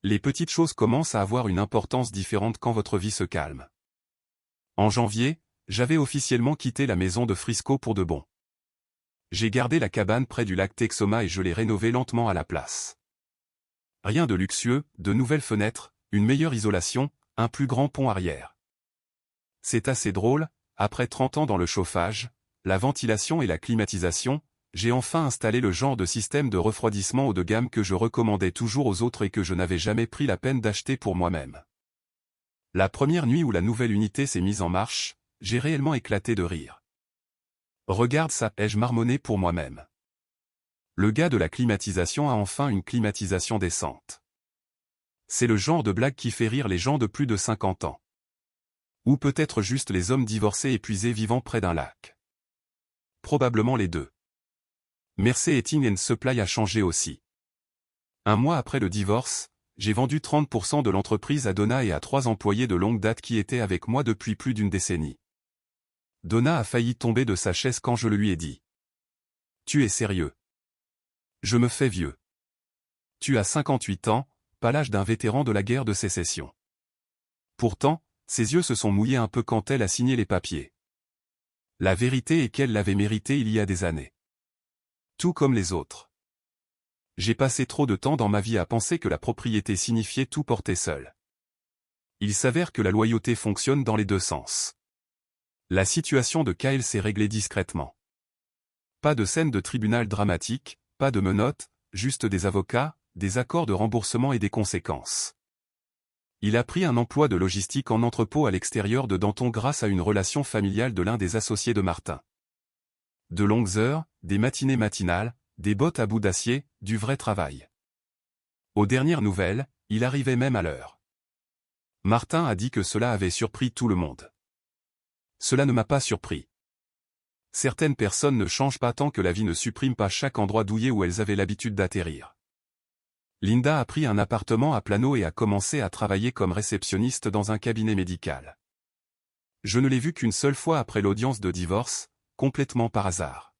Les petites choses commencent à avoir une importance différente quand votre vie se calme. En janvier, j'avais officiellement quitté la maison de Frisco pour de bon. J'ai gardé la cabane près du lac Texoma et je l'ai rénovée lentement à la place. Rien de luxueux, de nouvelles fenêtres, une meilleure isolation, un plus grand pont arrière. C'est assez drôle, après 30 ans dans le chauffage, la ventilation et la climatisation, j'ai enfin installé le genre de système de refroidissement haut de gamme que je recommandais toujours aux autres et que je n'avais jamais pris la peine d'acheter pour moi-même. La première nuit où la nouvelle unité s'est mise en marche, j'ai réellement éclaté de rire. Regarde ça, ai-je marmonné pour moi-même. Le gars de la climatisation a enfin une climatisation décente. C'est le genre de blague qui fait rire les gens de plus de 50 ans. Ou peut-être juste les hommes divorcés épuisés vivant près d'un lac. Probablement les deux. Mercer Heating & Supply a changé aussi. Un mois après le divorce, j'ai vendu 30% de l'entreprise à Donna et à 3 employés de longue date qui étaient avec moi depuis plus d'une décennie. Donna a failli tomber de sa chaise quand je le lui ai dit. Tu es sérieux? Je me fais vieux. Tu as 58 ans, pas l'âge d'un vétéran de la guerre de sécession. Pourtant, ses yeux se sont mouillés un peu quand elle a signé les papiers. La vérité est qu'elle l'avait mérité il y a des années. Tout comme les autres. J'ai passé trop de temps dans ma vie à penser que la propriété signifiait tout porter seul. Il s'avère que la loyauté fonctionne dans les deux sens. La situation de Kyle s'est réglée discrètement. Pas de scène de tribunal dramatique, pas de menottes, juste des avocats, des accords de remboursement et des conséquences. Il a pris un emploi de logistique en entrepôt à l'extérieur de Danton grâce à une relation familiale de l'un des associés de Martin. De longues heures, des matinées matinales, des bottes à bout d'acier, du vrai travail. Aux dernières nouvelles, il arrivait même à l'heure. Martin a dit que cela avait surpris tout le monde. Cela ne m'a pas surpris. Certaines personnes ne changent pas tant que la vie ne supprime pas chaque endroit douillet où elles avaient l'habitude d'atterrir. Linda a pris un appartement à Plano et a commencé à travailler comme réceptionniste dans un cabinet médical. Je ne l'ai vue qu'une seule fois après l'audience de divorce, complètement par hasard.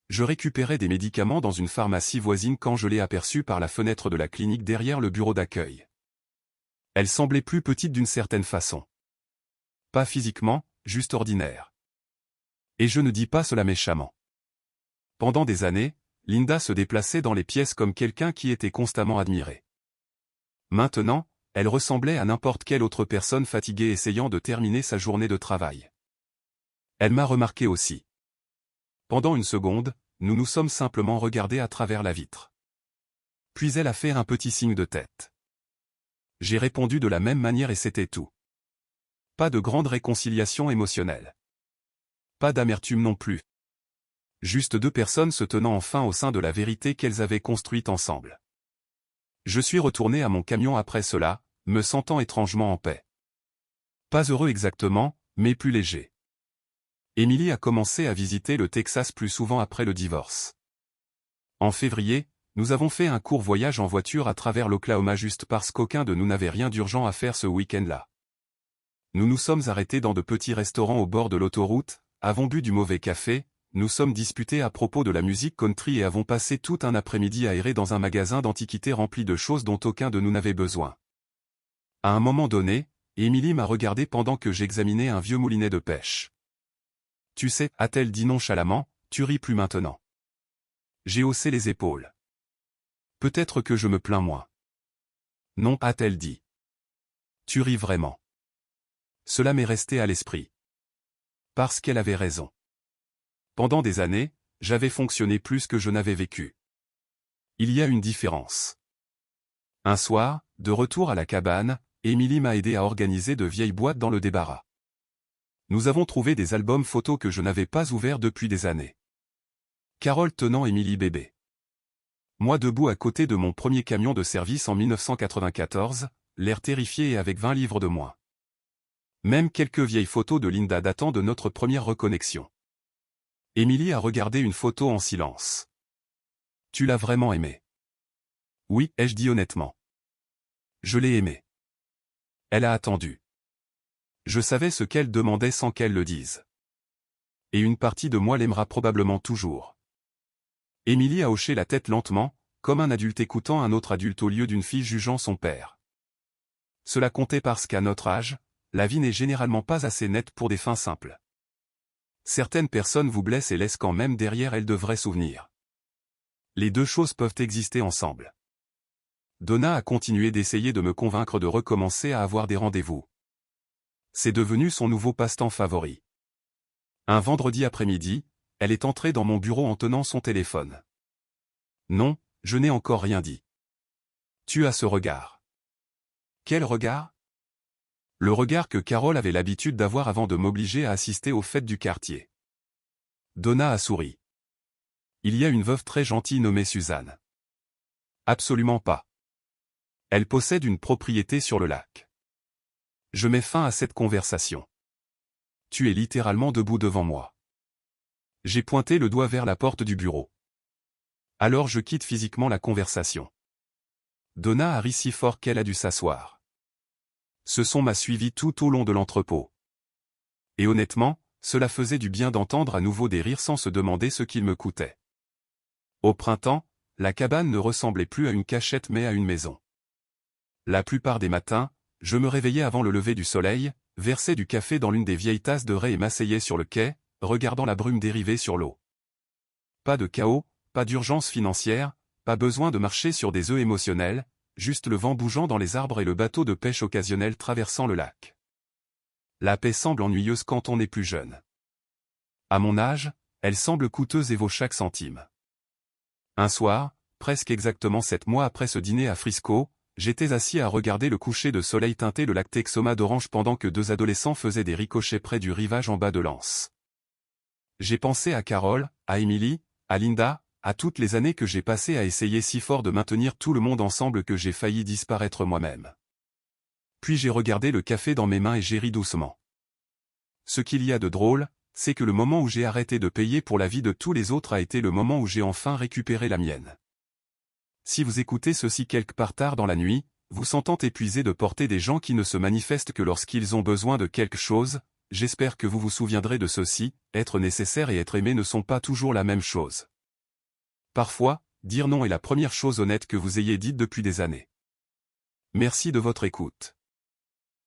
Je récupérais des médicaments dans une pharmacie voisine quand je l'ai aperçue par la fenêtre de la clinique derrière le bureau d'accueil. Elle semblait plus petite d'une certaine façon. Pas physiquement, juste ordinaire. Et je ne dis pas cela méchamment. Pendant des années, Linda se déplaçait dans les pièces comme quelqu'un qui était constamment admiré. Maintenant, elle ressemblait à n'importe quelle autre personne fatiguée essayant de terminer sa journée de travail. Elle m'a remarqué aussi. Pendant une seconde, nous nous sommes simplement regardés à travers la vitre. Puis elle a fait un petit signe de tête. J'ai répondu de la même manière et c'était tout. Pas de grande réconciliation émotionnelle. Pas d'amertume non plus. Juste deux personnes se tenant enfin au sein de la vérité qu'elles avaient construite ensemble. Je suis retourné à mon camion après cela, me sentant étrangement en paix. Pas heureux exactement, mais plus léger. Emily a commencé à visiter le Texas plus souvent après le divorce. En février, nous avons fait un court voyage en voiture à travers l'Oklahoma juste parce qu'aucun de nous n'avait rien d'urgent à faire ce week-end-là. Nous nous sommes arrêtés dans de petits restaurants au bord de l'autoroute, avons bu du mauvais café, nous sommes disputés à propos de la musique country et avons passé tout un après-midi à errer dans un magasin d'antiquités rempli de choses dont aucun de nous n'avait besoin. À un moment donné, Emily m'a regardé pendant que j'examinais un vieux moulinet de pêche. Tu sais, a-t-elle dit nonchalamment, tu ris plus maintenant. J'ai haussé les épaules. Peut-être que je me plains moins. Non, a-t-elle dit. Tu ris vraiment. Cela m'est resté à l'esprit. Parce qu'elle avait raison. Pendant des années, j'avais fonctionné plus que je n'avais vécu. Il y a une différence. Un soir, de retour à la cabane, Emily m'a aidé à organiser de vieilles boîtes dans le débarras. Nous avons trouvé des albums photos que je n'avais pas ouverts depuis des années. Carole tenant Emily bébé. Moi debout à côté de mon premier camion de service en 1994, l'air terrifié et avec 20 livres de moins. Même quelques vieilles photos de Linda datant de notre première reconnexion. Emily a regardé une photo en silence. Tu l'as vraiment aimée? Oui, ai-je dit honnêtement. Je l'ai aimée. Elle a attendu. Je savais ce qu'elle demandait sans qu'elle le dise. Et une partie de moi l'aimera probablement toujours. Emily a hoché la tête lentement, comme un adulte écoutant un autre adulte au lieu d'une fille jugeant son père. Cela comptait parce qu'à notre âge, la vie n'est généralement pas assez nette pour des fins simples. Certaines personnes vous blessent et laissent quand même derrière elles de vrais souvenirs. Les deux choses peuvent exister ensemble. Donna a continué d'essayer de me convaincre de recommencer à avoir des rendez-vous. C'est devenu son nouveau passe-temps favori. Un vendredi après-midi, elle est entrée dans mon bureau en tenant son téléphone. Non, je n'ai encore rien dit. Tu as ce regard. Quel regard? Le regard que Carole avait l'habitude d'avoir avant de m'obliger à assister aux fêtes du quartier. Donna a souri. Il y a une veuve très gentille nommée Suzanne. Absolument pas. Elle possède une propriété sur le lac. Je mets fin à cette conversation. Tu es littéralement debout devant moi. J'ai pointé le doigt vers la porte du bureau. Alors je quitte physiquement la conversation. Donna a ri si fort qu'elle a dû s'asseoir. Ce son m'a suivi tout au long de l'entrepôt. Et honnêtement, cela faisait du bien d'entendre à nouveau des rires sans se demander ce qu'ils me coûtaient. Au printemps, la cabane ne ressemblait plus à une cachette mais à une maison. La plupart des matins, je me réveillais avant le lever du soleil, versais du café dans l'une des vieilles tasses de raie et m'asseyais sur le quai, regardant la brume dériver sur l'eau. Pas de chaos, pas d'urgence financière, pas besoin de marcher sur des œufs émotionnels, juste le vent bougeant dans les arbres et le bateau de pêche occasionnel traversant le lac. La paix semble ennuyeuse quand on est plus jeune. À mon âge, elle semble coûteuse et vaut chaque centime. Un soir, presque exactement 7 mois après ce dîner à Frisco, j'étais assis à regarder le coucher de soleil teinter le lac Texoma d'orange pendant que 2 adolescents faisaient des ricochets près du rivage en bas de l'anse. J'ai pensé à Carole, à Emily, à Linda, à toutes les années que j'ai passées à essayer si fort de maintenir tout le monde ensemble que j'ai failli disparaître moi-même. Puis j'ai regardé le café dans mes mains et j'ai ri doucement. Ce qu'il y a de drôle, c'est que le moment où j'ai arrêté de payer pour la vie de tous les autres a été le moment où j'ai enfin récupéré la mienne. Si vous écoutez ceci quelque part tard dans la nuit, vous sentant épuisé de porter des gens qui ne se manifestent que lorsqu'ils ont besoin de quelque chose, j'espère que vous vous souviendrez de ceci, être nécessaire et être aimé ne sont pas toujours la même chose. Parfois, dire non est la première chose honnête que vous ayez dite depuis des années. Merci de votre écoute.